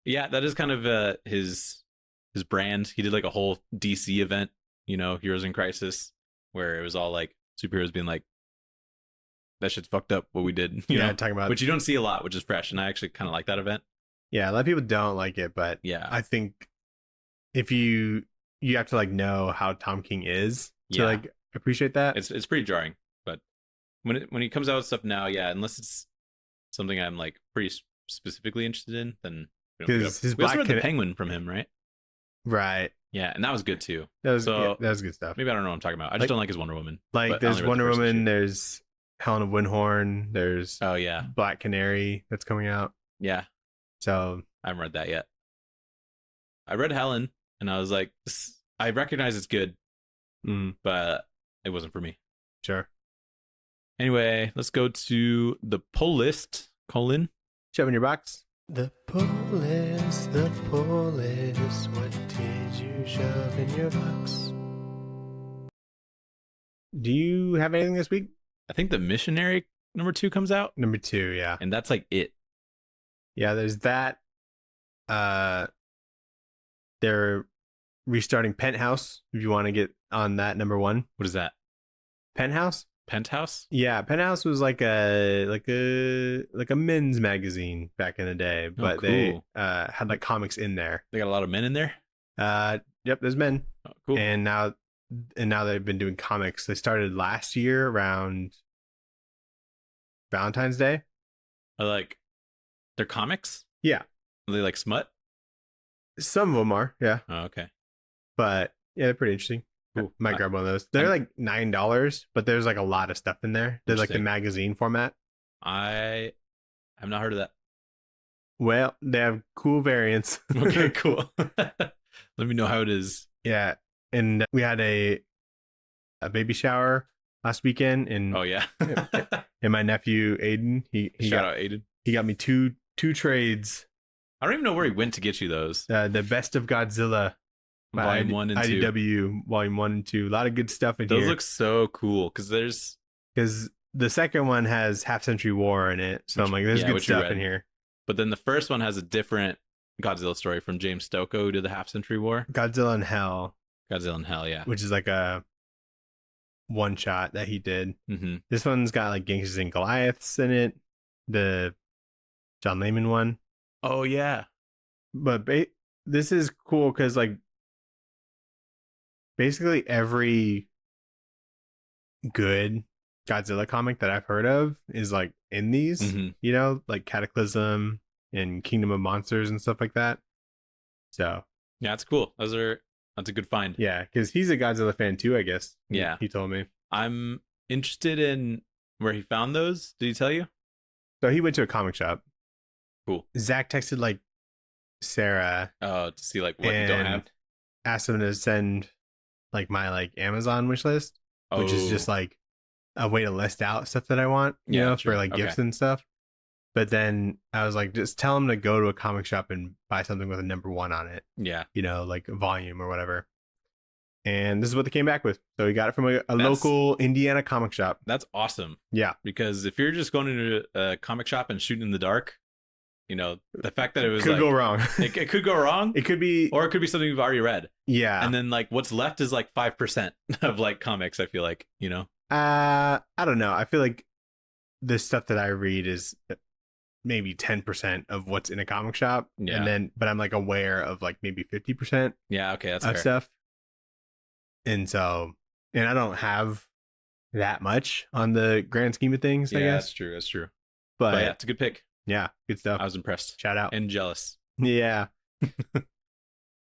Yeah. That is kind of his brand. He did like a whole DC event, Heroes in Crisis, where it was all like superheroes being like, that shit's fucked up what we did. You know? Talking about, which you don't see a lot, which is fresh. And I actually kind of like that event. Yeah. A lot of people don't like it, but yeah, I think if you have to like know how Tom King is to like appreciate that. It's pretty jarring, but when he comes out with stuff now, unless it's something I'm like pretty specifically interested in, then we also read the Penguin from him, right? Right. Yeah, and that was good too. That was good stuff. Maybe I don't know what I'm talking about. I just don't like his Wonder Woman. Like there's Wonder Woman, there's Helen of Windhorn, there's Black Canary that's coming out. Yeah. So I haven't read that yet. I read Helen, and I was like, I recognize it's good, but it wasn't for me. Sure. Anyway, let's go to the pull list. Colin, shove in your box. The pull list, what did you shove in your box? Do you have anything this week? I think The Missionary #2 comes out. #2, yeah. And that's like it. Yeah, there's that. They're restarting Penthouse if you want to get on that number one. What is that? Penthouse. Penthouse? Yeah, Penthouse was like a men's magazine back in the day, but they cool. had like comics in there. They got a lot of men in there? Yep, there's men. Oh, cool. And now they've been doing comics. They started last year around Valentine's Day. They're comics? Yeah. Are they like smut? Some of them are, yeah. Oh, okay. But yeah, they're pretty interesting. Cool. Might grab one of those. They're like $9, but there's like a lot of stuff in there. They're like the magazine format. I have not heard of that. Well, they have cool variants. Okay, cool. Let me know how it is. Yeah. And we had a baby shower last weekend, and oh yeah. and my nephew Aiden, he shout out Aiden. He got me two trades. I don't even know where he went to get you those. The Best of Godzilla, Volume 1 and 2. IDW Volume 1 and 2. A lot of good stuff in those here. Those look so cool because the second one has Half Century War in it, so I'm like, there's good stuff in here. But then the first one has a different Godzilla story from James Stokoe, who did the Half Century War. Godzilla in Hell. Godzilla in Hell, yeah. Which is like a one shot that he did. Mm-hmm. This one's got like Gangsters and Goliaths in it. The John Layman one. Oh yeah. But this is cool because like basically every good Godzilla comic that I've heard of is like in these, you know, like Cataclysm and Kingdom of Monsters and stuff like that. So yeah, it's cool. That's a good find. Yeah, because he's a Godzilla fan too, I guess. Yeah, he told me. I'm interested in where he found those. Did he tell you? So he went to a comic shop. Cool. Zach texted like Sarah. To see like what you don't have. Asked him to send like my like Amazon wish list, which is just like a way to list out stuff that I want, you know, for like gifts and stuff. But then I was like, just tell him to go to a comic shop and buy something with a number 1 on it. Yeah. You know, like a volume or whatever. And this is what they came back with. So he got it from a local Indiana comic shop. That's awesome. Yeah. Because if you're just going into a comic shop and shooting in the dark, you know, the fact that it was could go wrong. it could go wrong. It could be, or it could be something you've already read. Yeah. And then like what's left is like 5% of like comics, I feel like, you know. I don't know. I feel like the stuff that I read is maybe 10% of what's in a comic shop. Yeah. And then, but I'm like aware of like maybe 50%. Yeah. Okay. That's of fair. Stuff. And so, and I don't have that much on the grand scheme of things, I guess. That's true. That's true. But yeah, it's a good pick. Yeah. Good stuff. I was impressed. Shout out. And jealous. Yeah.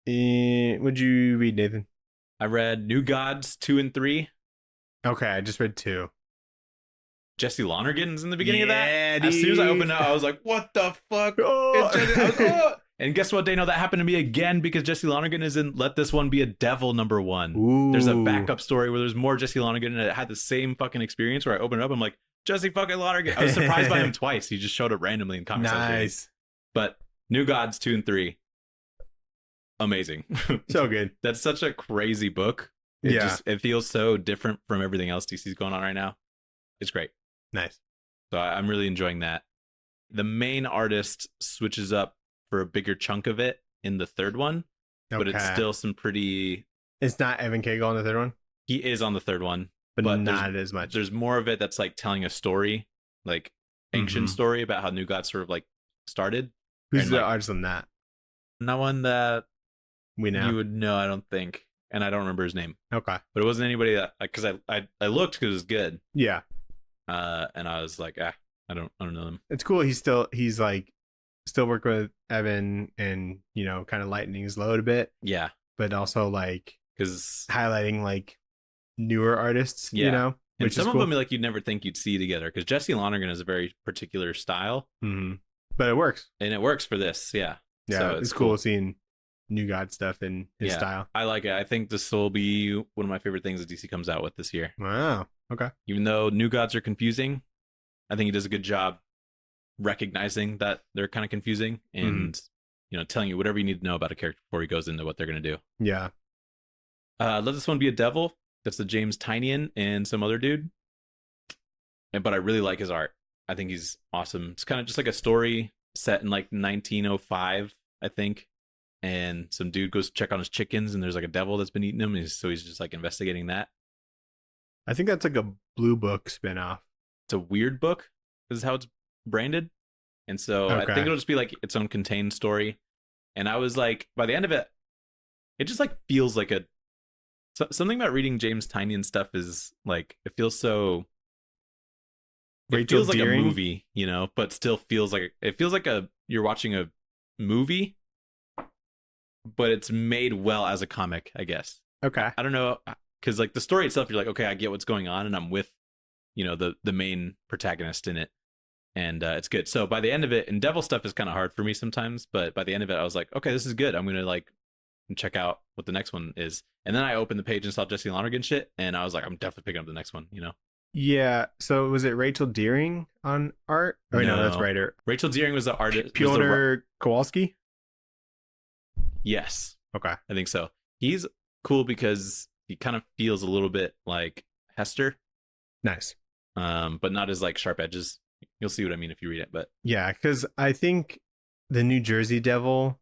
What'd you read, Nathan? I read New Gods 2 and 3. Okay. I just read 2. Jesse Lonergan's in the beginning of that. Dude. As soon as I opened it, I was like, what the fuck? Oh. And guess what, Dano? That happened to me again because Jesse Lonergan is in Let This One Be a Devil number 1. Ooh. There's a backup story where there's more Jesse Lonergan, and it had the same fucking experience where I opened it up. I'm like, Jesse fucking Lonergan. I was surprised by him twice. He just showed up randomly in comics. Nice. But New Gods 2 and 3. Amazing. So good. That's such a crazy book. It feels so different from everything else DC's going on right now. It's great. Nice. So I'm really enjoying that. The main artist switches up for a bigger chunk of it in the third one, but it's still some pretty... It's not Evan Cagle on the third one? He is on the third one. But not as much. There's more of it that's like telling a story, like ancient story about how New Gods sort of like started. Who's the artist on that? Not one that we know. You would know, I don't think. And I don't remember his name. Okay. But it wasn't anybody that... Because I looked because it was good. Yeah. And I was like, I don't know them. It's cool. He's like still working with Evan and, you know, kind of lightening his load a bit. Yeah. But also like because highlighting like newer artists, you know, and some of them like you'd never think you'd see together because Jesse Lonergan is a very particular style. But it works. And it works for this. Yeah. Yeah. So it's cool seeing New God stuff in his style. I like it. I think this will be one of my favorite things that DC comes out with this year. Wow. Okay. Even though New Gods are confusing, I think he does a good job recognizing that they're kind of confusing and you know, telling you whatever you need to know about a character before he goes into what they're going to do. Yeah. Let This One Be a Devil. That's the James Tynion and some other dude. But I really like his art. I think he's awesome. It's kind of just like a story set in like 1905, I think. and some dude goes to check on his chickens, and there's like a devil that's been eating them, so he's just like investigating that. I think that's like a Blue Book spinoff. It's a weird book. This is how it's branded, and so I think it'll just be like its own contained story. And I was like, by the end of it, it just like feels like something about reading James Tynion stuff is like it feels so. It feels like a movie, you know, but still feels like you're watching a movie, but it's made well as a comic, I guess. Okay. I don't know, because like the story itself, you're like, okay, I get what's going on, and I'm with, you know, the main protagonist in it, and it's good. So by the end of it, and devil stuff is kind of hard for me sometimes, but by the end of it, I was like, okay, this is good. I'm gonna like check out what the next one is, and then I opened the page and saw Jesse Lonergan shit, and I was like, I'm definitely picking up the next one, you know. Yeah. So was it Rachel Deering on art? Oh no, that's writer. Rachel Deering was the artist. Piotr Kowalski. Yes. Okay. I think so. He's cool because he kind of feels a little bit like Hester. Nice. But not as like sharp edges. You'll see what I mean if you read it. But yeah, because I think the New Jersey Devil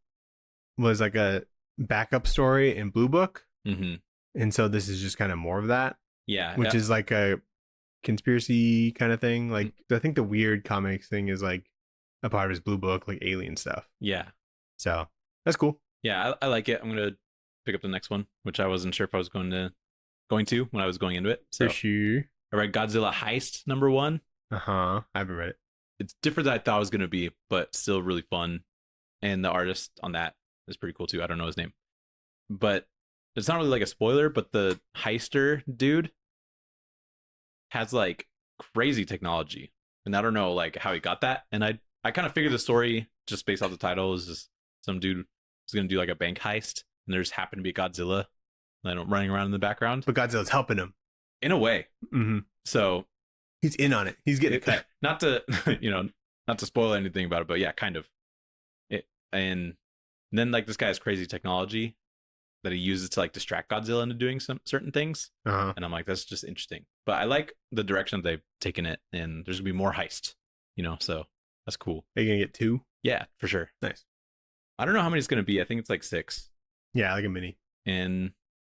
was like a backup story in Blue Book, and so this is just kind of more of that. Yeah, which is like a conspiracy kind of thing. Like I think the weird comics thing is like a part of his Blue Book, like alien stuff. Yeah. So that's cool. Yeah, I like it. I'm gonna pick up the next one, which I wasn't sure if I was going to when I was going into it. So for sure. I read Godzilla Heist #1. I haven't read it. It's different than I thought it was gonna be, but still really fun. And the artist on that is pretty cool too. I don't know his name, but it's not really like a spoiler. But the heister dude has like crazy technology, and I don't know like how he got that. And I kind of figured the story just based off the title is just some dude who's gonna do like a bank heist, and there's happened to be Godzilla running around in the background. But Godzilla's helping him in a way. So he's in on it. He's getting it. Not to not to spoil anything about it, but yeah, kind of. And then like this guy has crazy technology that he uses to like distract Godzilla into doing some certain things. And I'm like, that's just interesting. But I like the direction they've taken it, and there's gonna be more heist, you know, so that's cool. Are you gonna get 2? Yeah, for sure. Nice. I don't know how many it's gonna be. I think it's like 6. Yeah, like a mini. And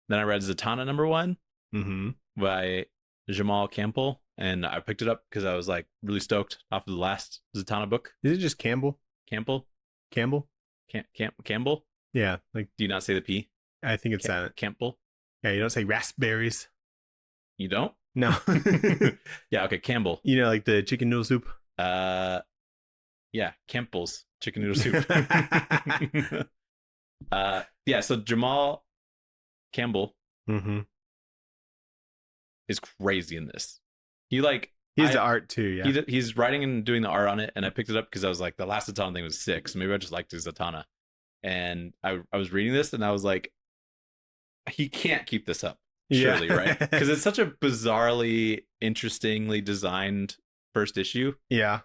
then I read Zatanna #1 by Jamal Campbell, and I picked it up because I was like really stoked off of the last Zatanna book. Is it just Campbell? Campbell? Campbell? Yeah. Like, do you not say the P? I think it's silent. Campbell? Yeah, you don't say raspberries. You don't? No. Yeah, okay, Campbell. You know, like the chicken noodle soup? Yeah, Campbell's chicken noodle soup. Yeah, so Jamal Campbell is crazy in this. He's the art too, yeah. He's writing and doing the art on it, and I picked it up because I was like, the last Zatanna thing was sick, so maybe I just liked his Zatanna. And I was reading this, and I was like, he can't keep this up, surely, right? Because it's such a bizarrely, interestingly designed first issue. Yeah.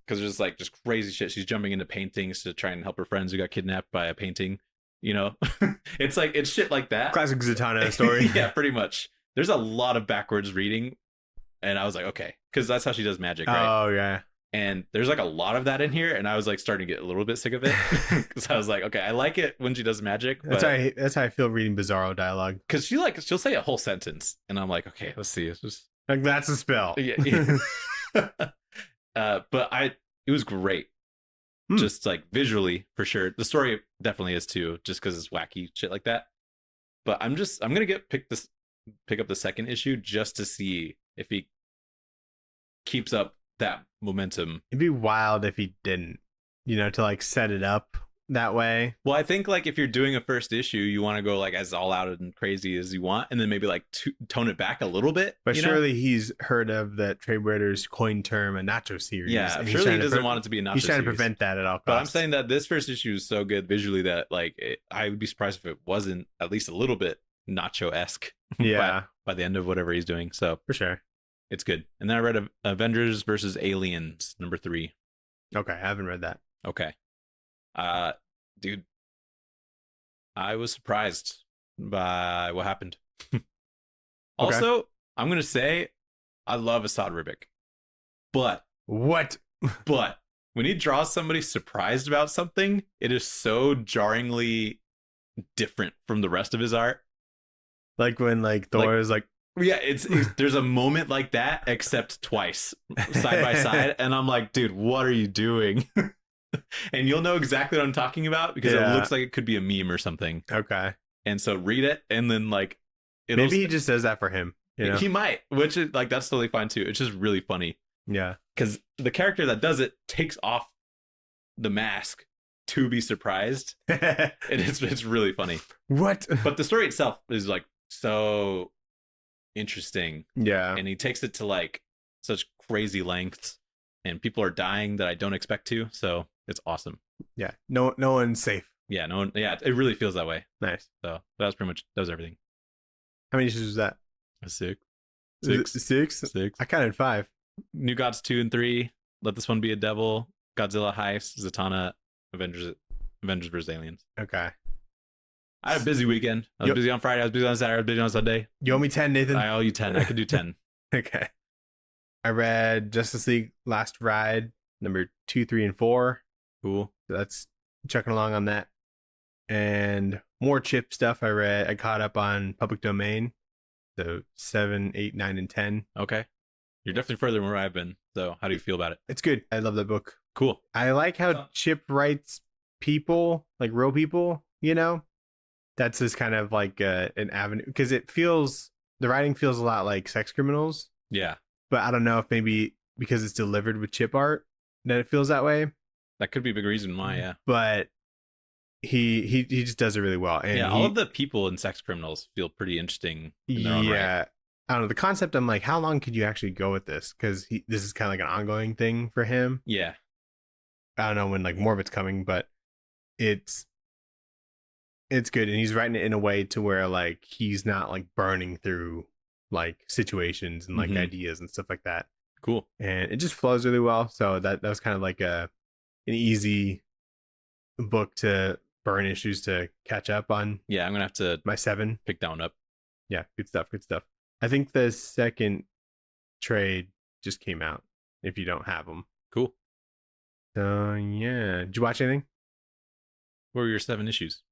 Because there's like just crazy shit. She's jumping into paintings to try and help her friends who got kidnapped by a painting. You know, it's shit like that. Classic Zatanna story. Yeah, pretty much. There's a lot of backwards reading, and I was like, okay, because that's how she does magic, right? Oh yeah. And there's like a lot of that in here, and I was like starting to get a little bit sick of it because I was like, okay, I like it when she does magic. But... That's how I feel reading Bizarro dialogue. Because she'll say a whole sentence, and I'm like, okay, let's see. It's just like that's a spell. Yeah. But it was great. Just like visually for sure. The story definitely is too, just because it's wacky shit like that. But I'm gonna pick up the second issue just to see if he keeps up that momentum. It'd be wild if he didn't, to like set it up that way. Well, I think like if you're doing a first issue, you want to go like as all out and crazy as you want, and then maybe like tone it back a little bit. But surely he's heard of the tradewaiters coined term a nacho series. Yeah, surely he doesn't want it to be a nacho series. He's trying to prevent that at all costs. But I'm saying that this first issue is so good visually that like I would be surprised if it wasn't at least a little bit nacho-esque. Yeah. by the end of whatever he's doing. So for sure, it's good. And then I read Avengers versus Aliens #3. Okay, I haven't read that. Okay, dude. I was surprised by what happened. Also, okay. I'm going to say I love Asad Ribic. But when he draws somebody surprised about something, it is so jarringly different from the rest of his art. Like when like Thor is like, yeah, it's there's a moment like that, except twice side by side, and I'm like, dude, what are you doing? And you'll know exactly what I'm talking about because it looks like it could be a meme or something. Okay. And so read it, and then like maybe he just does that for him. You know? He might, which is like that's totally fine too. It's just really funny. Yeah, because the character that does it takes off the mask to be surprised, and it's really funny. What? But the story itself is like so interesting. Yeah, and he takes it to like such crazy lengths, and people are dying that I don't expect to. So it's awesome. Yeah, no one's safe. Yeah, no one. Yeah, it really feels that way. Nice. So that was everything. How many issues was that? Six. I counted 5. New Gods 2 and 3. Let This One Be a Devil. Godzilla Heist. Zatanna. Avengers vs. Aliens. Okay. I had a busy weekend. I was busy on Friday. I was busy on Saturday. I was busy on Sunday. You owe me 10, Nathan. I owe you 10. I could do 10. Okay. I read Justice League Last Ride, number 2, 3, and 4. Cool. So that's chucking along on that. And more Chip stuff I read. I caught up on Public Domain. So 7, 8, 9, and 10. Okay. You're definitely further than where I've been. So how do you feel about it? It's good. I love that book. Cool. I like how Chip writes people, like real people, you know? That's just kind of like an avenue. Because the writing feels a lot like Sex Criminals. Yeah. But I don't know if maybe because it's delivered with Chip art that it feels that way. That could be a big reason why, yeah. But he just does it really well. And yeah, all of the people in Sex Criminals feel pretty interesting in their own right. I don't know. The concept, I'm like, how long could you actually go with this? Because this is kind of like an ongoing thing for him. Yeah. I don't know when like more of it's coming, but it's good. And he's writing it in a way to where like he's not like burning through like situations and like ideas and stuff like that. Cool. And it just flows really well. So that was kind of like an easy book to burn issues to catch up on. Yeah, I'm gonna have to my 7. Pick that one up. Yeah, good stuff. I think the second trade just came out if you don't have them. Cool. So yeah, did you watch anything? What were your 7 issues?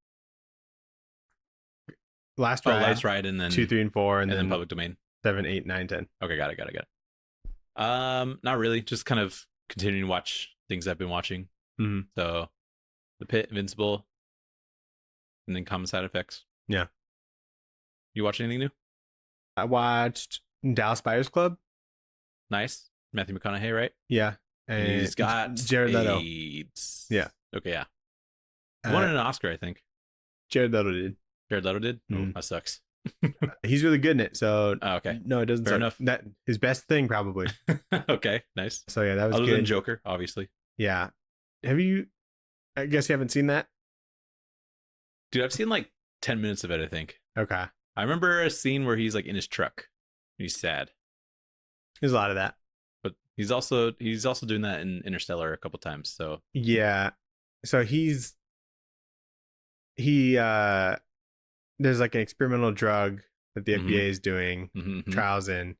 Last Ride, and then 2, 3, and 4, and then Public Domain. 7, 8, 9, 10. Okay, got it. Not really. Just kind of continuing to watch things I've been watching. Mm-hmm. So, The Pit, Invincible, and then Common Side Effects. Yeah. You watch anything new? I watched Dallas Buyers Club. Nice. Matthew McConaughey, right? Yeah. And he's got Jared Leto. AIDS. Yeah. Okay, yeah. He won an Oscar, I think. Jared Leto did. Jared Leto did? Mm-hmm. Oh, that sucks. He's really good in it. So okay. No, it doesn't. Fair enough. That his best thing probably. Okay, nice. So yeah, that was Other good. than Joker, obviously. Yeah. Have you? I guess you haven't seen that. Dude, I've seen like 10 minutes of it, I think. Okay. I remember a scene where he's like in his truck. He's sad. There's a lot of that. But he's also doing that in Interstellar a couple times. So yeah. So there's like an experimental drug that the FDA is doing trials in,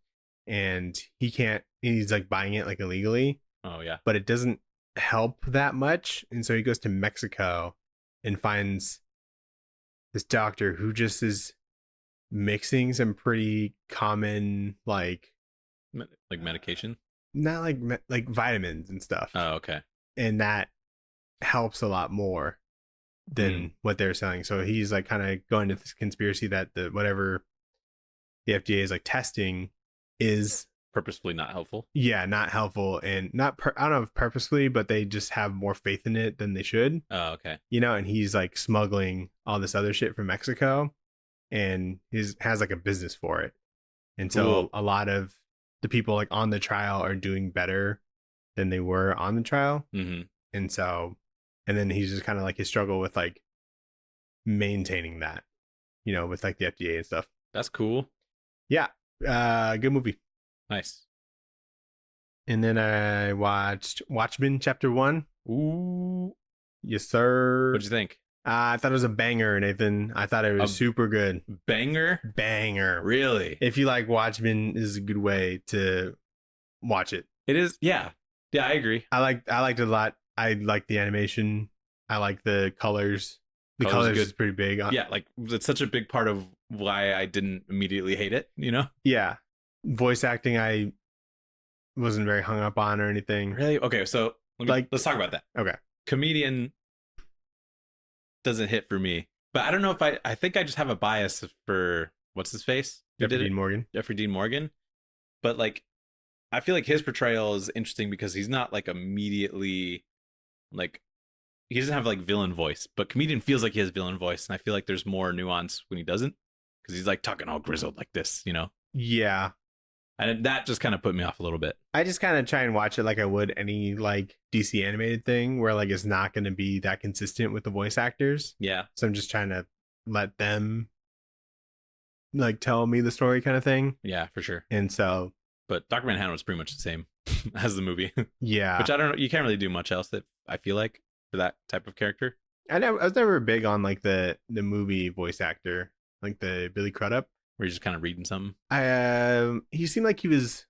and he's like buying it like illegally. Oh yeah. But it doesn't help that much. And so he goes to Mexico and finds this doctor who just is mixing some pretty common like medication, not like vitamins and stuff. Oh, okay. And that helps a lot more than what they're selling. So he's like kind of going to this conspiracy that whatever the FDA is like testing is purposefully not helpful. Yeah, not helpful, and I don't know if purposefully, but they just have more faith in it than they should. Oh, okay. You know, and he's like smuggling all this other shit from Mexico, and has like a business for it. And so a lot of the people like on the trial are doing better than they were on the trial. Mm-hmm. And then he's just kind of like his struggle with like maintaining that, you know, with like the FDA and stuff. That's cool. Yeah. Good movie. Nice. And then I watched Watchmen Chapter 1. Ooh. Yes, sir. What'd you think? I thought it was a banger, Nathan. I thought it was super good. Banger? Banger. Really? If you like Watchmen, this is a good way to watch it. It is, yeah. Yeah, I agree. I liked it a lot. I like the animation. I like the colors. The colors good. is pretty big. Yeah, like it's such a big part of why I didn't immediately hate it, you know? Yeah. Voice acting I wasn't very hung up on or anything. Really? Okay, so let's talk about that. Okay. Comedian doesn't hit for me. But I don't know if I think I just have a bias for what's his face? Jeffrey Dean Morgan. Jeffrey Dean Morgan. But like I feel like his portrayal is interesting because he's not like immediately like he doesn't have like villain voice, but comedian feels like he has villain voice, and I feel like there's more nuance when he doesn't because he's like talking all grizzled like this, you know? Yeah. And that just kind of put me off a little bit. I just kind of try and watch it like I would any like DC animated thing where like it's not going to be that consistent with the voice actors. Yeah. So I'm just trying to let them like tell me the story kind of thing. Yeah, for sure. And so, but Dr. Manhattan was pretty much the same as the movie. Yeah. Which I don't know. You can't really do much else that I feel like for that type of character. I was never big on like the movie voice actor, like the Billy Crudup. Where you're just kind of reading something. He seemed like he was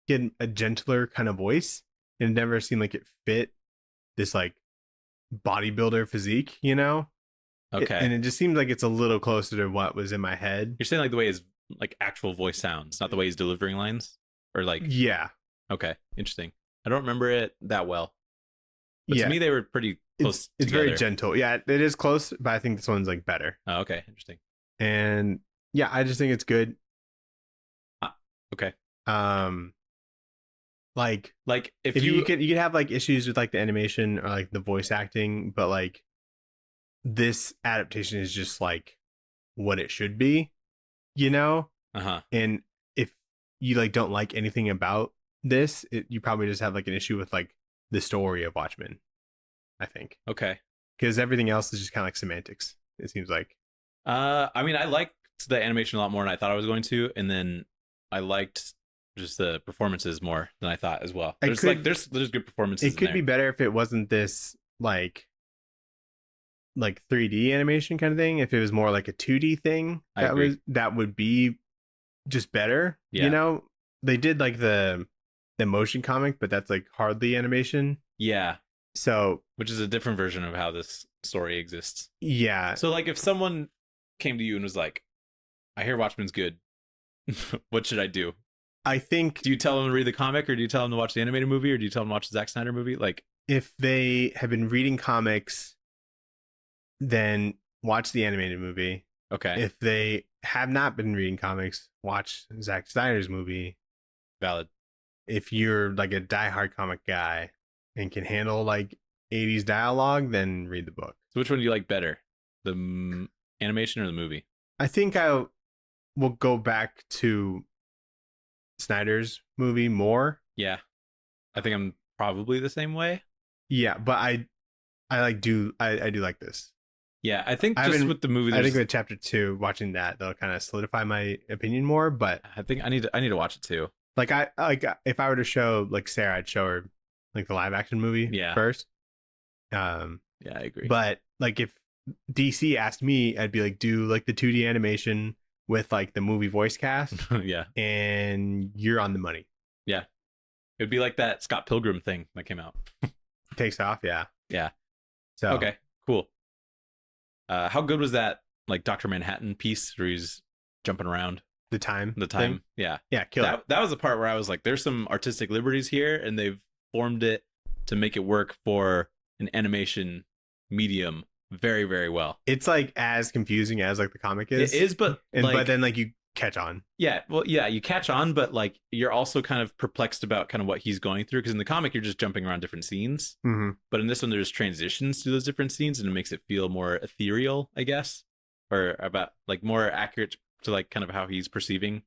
getting a gentler kind of voice, and it never seemed like it fit this like bodybuilder physique, you know? Okay. And it just seems like it's a little closer to what was in my head. You're saying like the way his like actual voice sounds, not the way he's delivering lines, or like yeah. Okay, interesting. I don't remember it that well, but to me they were pretty close. It's very gentle. Yeah, it is close, but I think this one's like better. Oh, okay, interesting. And yeah, I just think it's good. Okay. Like if you could have like issues with like the animation or like the voice acting, but like this adaptation is just like what it should be, you know? And if you like don't like anything about this, you probably just have like an issue with like the story of Watchmen, I think. Okay. Because everything else is just kind of like semantics, it seems like. I mean, I liked the animation a lot more than I thought I was going to, and then I liked just the performances more than I thought as well. There's good performances. It could be better if it wasn't this like 3D animation kind of thing. If it was more like a 2D thing, that would be just better. Yeah. You know, they did like the motion comic, but that's like hardly animation. Yeah. So, which is a different version of how this story exists. Yeah. So like if someone came to you and was like, I hear Watchmen's good. What should I do? I think... Do you tell them to read the comic, or do you tell them to watch the animated movie, or do you tell them to watch the Zack Snyder movie? Like, if they have been reading comics, then watch the animated movie. Okay. If they have not been reading comics, watch Zack Snyder's movie. Valid. If you're like a diehard comic guy and can handle like 80s dialogue, then read the book. So which one do you like better? The animation or the movie? I think I will go back to Snyder's movie more. Yeah. I think I'm probably the same way. Yeah, but I do like this. Yeah, I think with the movie, I think with chapter 2, watching that, that'll kind of solidify my opinion more. But I think I need to watch it too. Like if I were to show like Sarah, I'd show her like the live action movie first. Yeah, I agree. But like if DC asked me, I'd be like, do like the 2D animation with like the movie voice cast. Yeah, and you're on the money. Yeah, it'd be like that Scott Pilgrim thing that came out. Takes off. Yeah. So okay, cool. How good was that like Dr. Manhattan piece where he's jumping around? The time thing? Yeah, kill it. That was the part where I was like, there's some artistic liberties here, and they've formed it to make it work for an animation medium very, very well. It's like as confusing as like the comic is. It is, but then like you catch on. Yeah, well, yeah, you catch on, but like you're also kind of perplexed about kind of what he's going through, because in the comic you're just jumping around different scenes, but in this one there's transitions to those different scenes, and it makes it feel more ethereal, I guess, or about like more accurate to like kind of how he's perceiving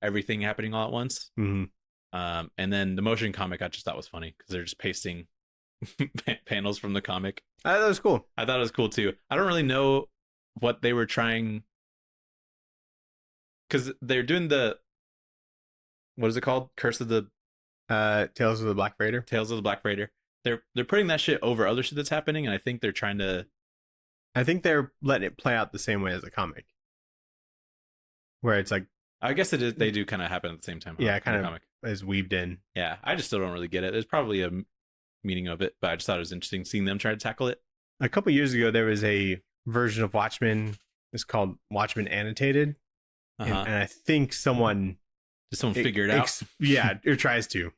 everything happening all at once. And then the motion comic I just thought was funny because they're just pasting panels from the comic. That was cool. I thought it was cool too. I don't really know what they were trying, because they're doing what is it called? Curse of the Tales of the Black Freighter. Tales of the Black Freighter. They're putting that shit over other shit that's happening, and I think they're trying to. I think they're letting it play out the same way as the comic, where it's like. I guess it is. They do kind of happen at the same time. Yeah, kind of. Comic. is weaved in. Yeah, I just still don't really get it. There's probably a meaning of it, but I just thought it was interesting seeing them try to tackle it. A couple years ago, there was a version of Watchmen. It's called Watchmen Annotated, and I think someone figure it out. Yeah, or tries to.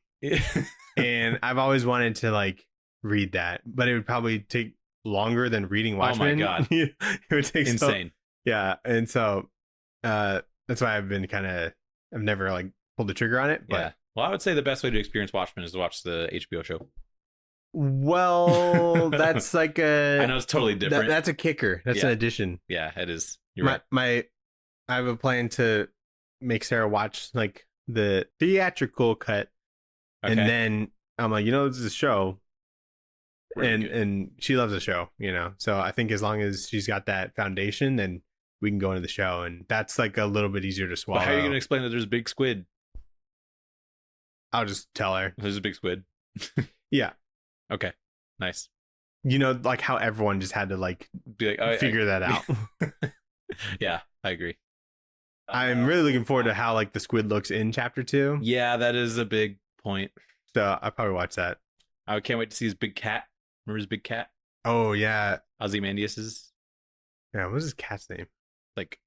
And I've always wanted to like read that, but it would probably take longer than reading Watchmen. Oh my god, it would take insane. Yeah, and so that's why I've never like pulled the trigger on it. But yeah, well, I would say the best way to experience Watchmen is to watch the HBO show. Well, that's like I know it's totally different. That's a kicker. That's an addition. Yeah, it is. You're right. I have a plan to make Sarah watch like the theatrical cut, and then I'm like, this is a show, and she loves the show, So I think as long as she's got that foundation, then we can go into the show, and that's like a little bit easier to swallow. But how are you going to explain that there's a big squid? I'll just tell her there's a big squid. Yeah. Okay. Nice. Like how everyone just had to like be like figure that out. Yeah, I agree. I'm really looking forward to how like the squid looks in chapter 2. Yeah, that is a big point. So I'll probably watch that. I can't wait to see his big cat. Remember his big cat? Oh yeah, Ozymandias's. Yeah, what's his cat's name? Like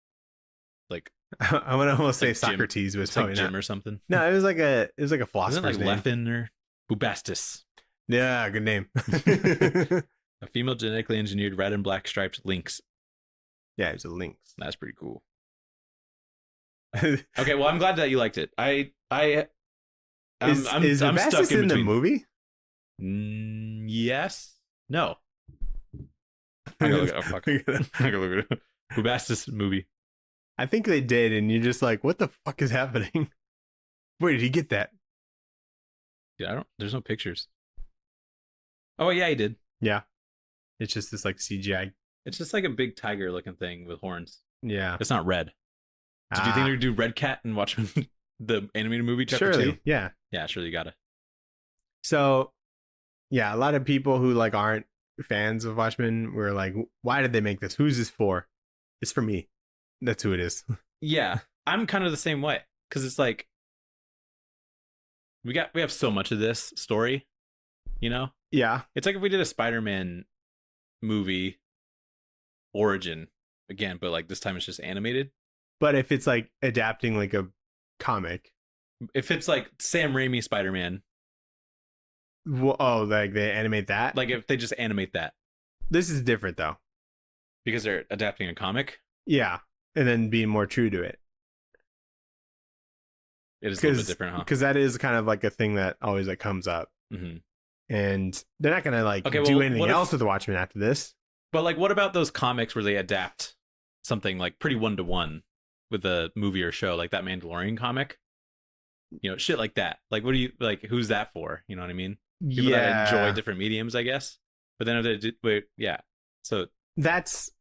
I want to almost say Jim. Socrates, but it's like probably Jim not. or something. No, it was like a philosopher's Isn't it like name. Leffen or Bubastis? Yeah, good name. A female genetically engineered red and black striped lynx. Yeah, it was a lynx. That's pretty cool. Okay, well, I'm glad that you liked it. I'm Is I'm stuck in the movie? Yes. No. I'm gonna look at it. Bubastis movie. I think they did, and you're just like, what the fuck is happening? Where did he get that? Yeah, there's no pictures. Oh yeah, he did. Yeah. It's just this like CGI. It's just like a big tiger looking thing with horns. Yeah. It's not red. Did you think they'd do Red Cat and watch the animated movie chapter 2? Yeah. Yeah, surely you gotta. So yeah, a lot of people who like aren't fans of Watchmen were like, why did they make this? Who's this for? It's for me. That's who it is. Yeah. I'm kind of the same way. Because it's like we have so much of this story, Yeah. It's like if we did a Spider-Man movie origin again, but like this time it's just animated. But if it's like adapting like a comic. If it's like Sam Raimi Spider-Man. Like they animate that? Like if they just animate that. This is different though. Because they're adapting a comic? Yeah. And then being more true to it. It is a little bit different, huh? Because that is kind of like a thing that always like comes up. Mm-hmm. And they're not going to like do anything else with the Watchmen after this. But like, what about those comics where they adapt something like pretty one-to-one with a movie or show, like that Mandalorian comic? Shit like that. Like, what do you like? Who's that for? You know what I mean? People that enjoy different mediums, I guess. But then if they do, yeah. So that's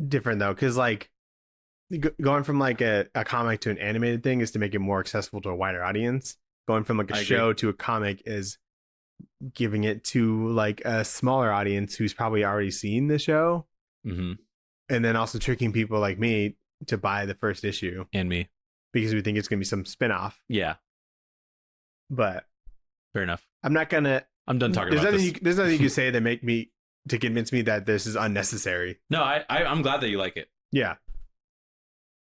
different though, because like going from like a comic to an animated thing is to make it more accessible to a wider audience. Going from like a show to a comic is giving it to like a smaller audience who's probably already seen the show. Mm-hmm. And then also tricking people like me to buy the first issue. And me. Because we think it's going to be some spinoff. Yeah. But fair enough. I'm done talking about this. There's nothing you can say to convince me that this is unnecessary. No, I'm glad that you like it. Yeah.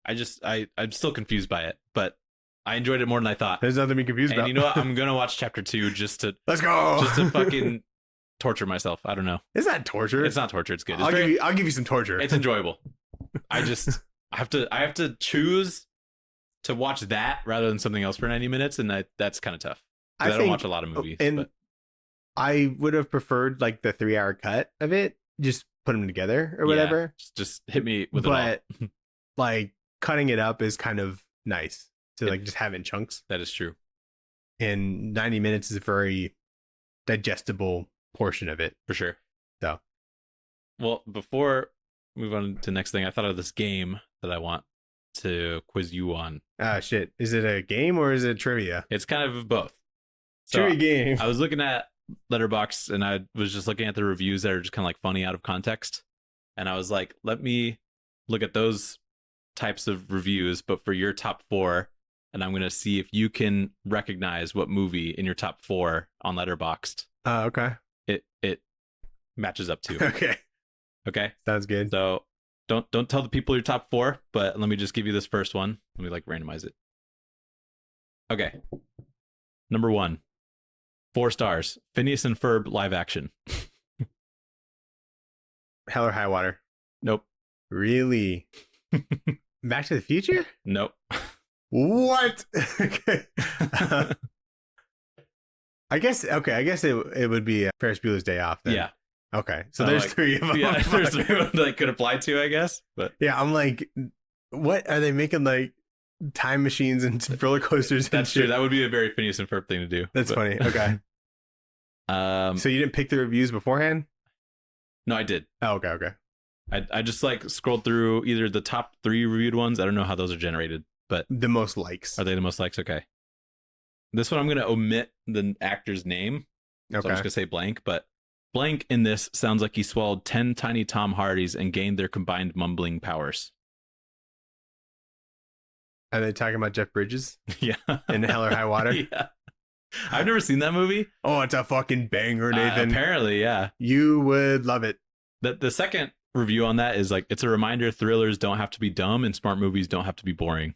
I'm still confused by it, but I enjoyed it more than I thought. There's nothing to be confused about. And you know what? I'm going to watch chapter 2 just to... Let's go! Just to fucking torture myself. I don't know. It's not torture. It's not torture. It's good. I'll give you some torture. It's enjoyable. I have to choose to watch that rather than something else for 90 minutes, and that's kind of tough. I don't watch a lot of movies. And I would have preferred like the 3-hour cut of it. Just put them together or whatever. Just hit me with it all. But like cutting it up is kind of nice to like just have it in chunks. That is true. And 90 minutes is a very digestible portion of it. For sure. So. Well, before we move on to the next thing, I thought of this game that I want to quiz you on. Ah, shit. Is it a game or is it trivia? It's kind of both. So trivia game. I was looking at Letterboxd and I was just looking at the reviews that are just kind of like funny out of context. And I was like, let me look at those types of reviews, but for your top 4 and I'm going to see if you can recognize what movie in your top 4 on Letterboxd Okay. it matches up to. Okay. Okay. Sounds good. So don't tell the people your top 4, but let me just give you this first one. Let me like randomize it. Okay. Number 1, 4 stars. Phineas and Ferb live action. Hell or High Water. Nope. Really? Back to the Future? Nope. What? Okay. I guess it would be Ferris Bueller's Day Off then. Yeah. Okay. So there's like, 3 of them. Yeah, there's 3 of them that could apply to, I guess. But yeah, I'm like, what are they making, like time machines and roller coasters? That's true. That would be a very Phineas and Ferb thing to do. That's funny. Okay. So you didn't pick the reviews beforehand? No, I did. Oh, okay. I just like scrolled through either the top 3 reviewed ones. I don't know how those are generated, but The most likes. are they the most likes? Okay. This one I'm going to omit the actor's name. So I'm just going to say blank, but blank in this sounds like he swallowed 10 tiny Tom Hardys and gained their combined mumbling powers. Are they talking about Jeff Bridges Yeah. in Hell or High Water? Yeah. I've never seen that movie. Oh, it's a fucking banger, Nathan. Apparently, yeah. You would love it. The second review on that is like, it's a reminder thrillers don't have to be dumb and smart movies don't have to be boring.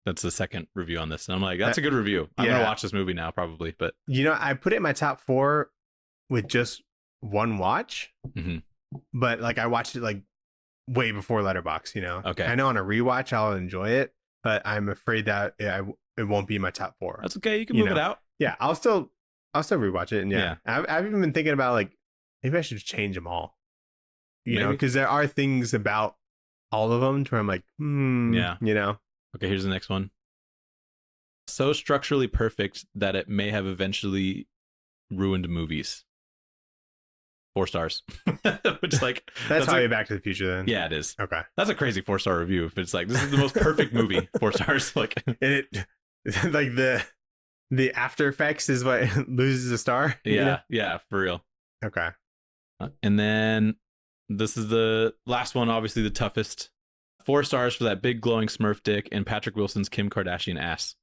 That's the second review on this. And I'm like, that's a good review. I'm going to watch this movie now, probably. But I put it in my top 4 with just one watch. Mhm. But like I watched it like way before Letterboxd, Okay. I know on a rewatch I'll enjoy it, but I'm afraid that it won't be in my top 4. that's okay. You can move it out. Yeah, I'll still rewatch it, and Yeah. I've even been thinking about like maybe I should change them all, Maybe. because there are things about all of them where I'm like, Yeah. Okay, here's the next one. So structurally perfect that it may have eventually ruined movies. 4 stars. Which like that's probably Back to the Future then. Yeah, it is. Okay. That's a crazy 4-star review. If it's like, this is the most perfect movie, 4 stars. Like, And it like the after effects is what loses a star. yeah, for real. Okay. And then this is the last one, obviously the toughest. 4 stars for that big glowing Smurf dick and Patrick Wilson's Kim Kardashian ass.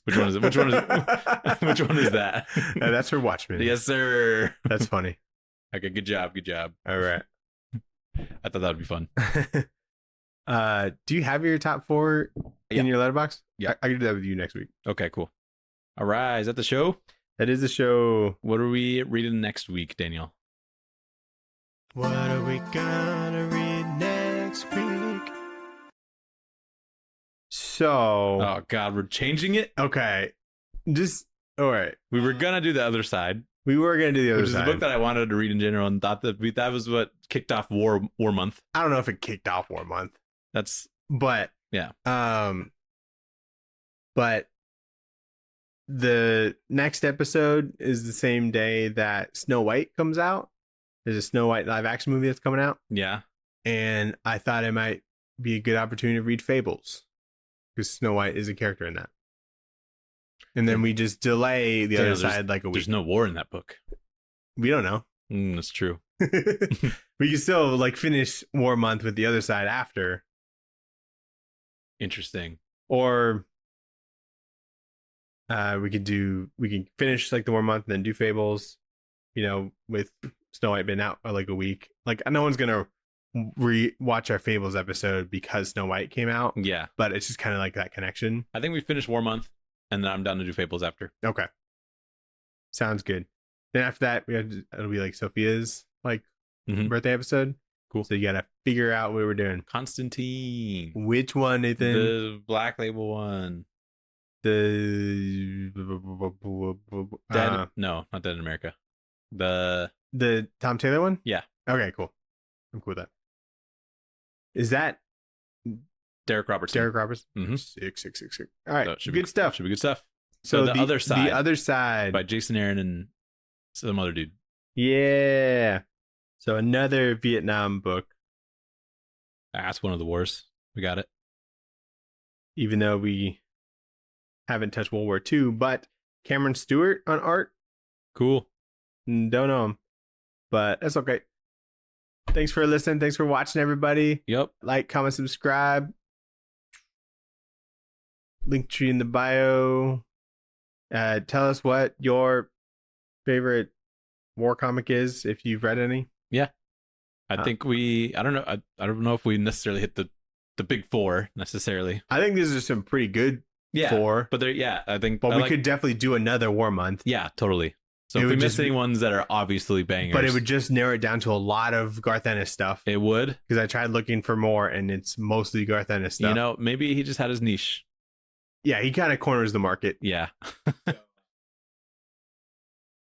Which one is it? Which one is that? That's her Watchmen. Yes, sir. That's funny. Okay, good job. All right. I thought that would be fun. Do you have your top 4 in your letterbox? Yeah. I can do that with you next week. Okay, cool. All right, is that the show? That is the show. What are we reading next week, Daniel? What are we gonna read next week? So. Oh God, we're changing it. Okay. All right. We were gonna do the other side. We were gonna do the other which is side. a book that I wanted to read in general, and thought that was what kicked off War Month. I don't know if it kicked off War Month. But yeah. But the next episode is the same day that Snow White comes out. There's a Snow White live action movie that's coming out. Yeah. And I thought it might be a good opportunity to read Fables, because Snow White is a character in that. And then we just delay the other side like a week. There's no war in that book. We don't know. That's true. We can still like finish War Month with the other side after. Interesting. Or we can finish like the War Month and then do Fables, with Snow White been out for like a week. Like no one's gonna watch our Fables episode because Snow White came out. Yeah. But it's just kind of like that connection. I think we finished War Month, and then I'm down to do Fables after. Okay. Sounds good. Then after that, it'll be like Sophia's like birthday episode. Cool. So you gotta figure out what we're doing. Constantine. Which one, Nathan? The Black Label one. The no, not Dead in America. The Tom Taylor one? Yeah. Okay, cool. I'm cool with that. Is that Derek Robertson? Derek Robertson? Mm-hmm. Sick. All right, So good stuff. Should be good stuff. So the other side. The other side by Jason Aaron and some other dude. Yeah. So another Vietnam book. That's one of the wars. We got it. Even though we haven't touched World War II, but Cameron Stewart on art. Cool. Don't know him, but that's okay. Thanks for listening. Thanks for watching, everybody. Yep. Like, comment, subscribe. link tree in the bio. Tell us what your favorite war comic is, if you've read any. Yeah. I think I don't know. I don't know if we necessarily hit the big four necessarily. I think these are some pretty good four. But I think. But we could definitely do another war month. Yeah, totally. So if we miss any ones that are obviously bangers. But it would just narrow it down to a lot of Garth Ennis stuff. It would. Because I tried looking for more, and it's mostly Garth Ennis stuff. You know, maybe he just had his niche. Yeah, he kind of corners the market. Yeah.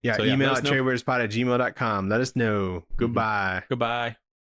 Yeah, email at tradewaiterspod@gmail.com. Let us know. Goodbye. Goodbye.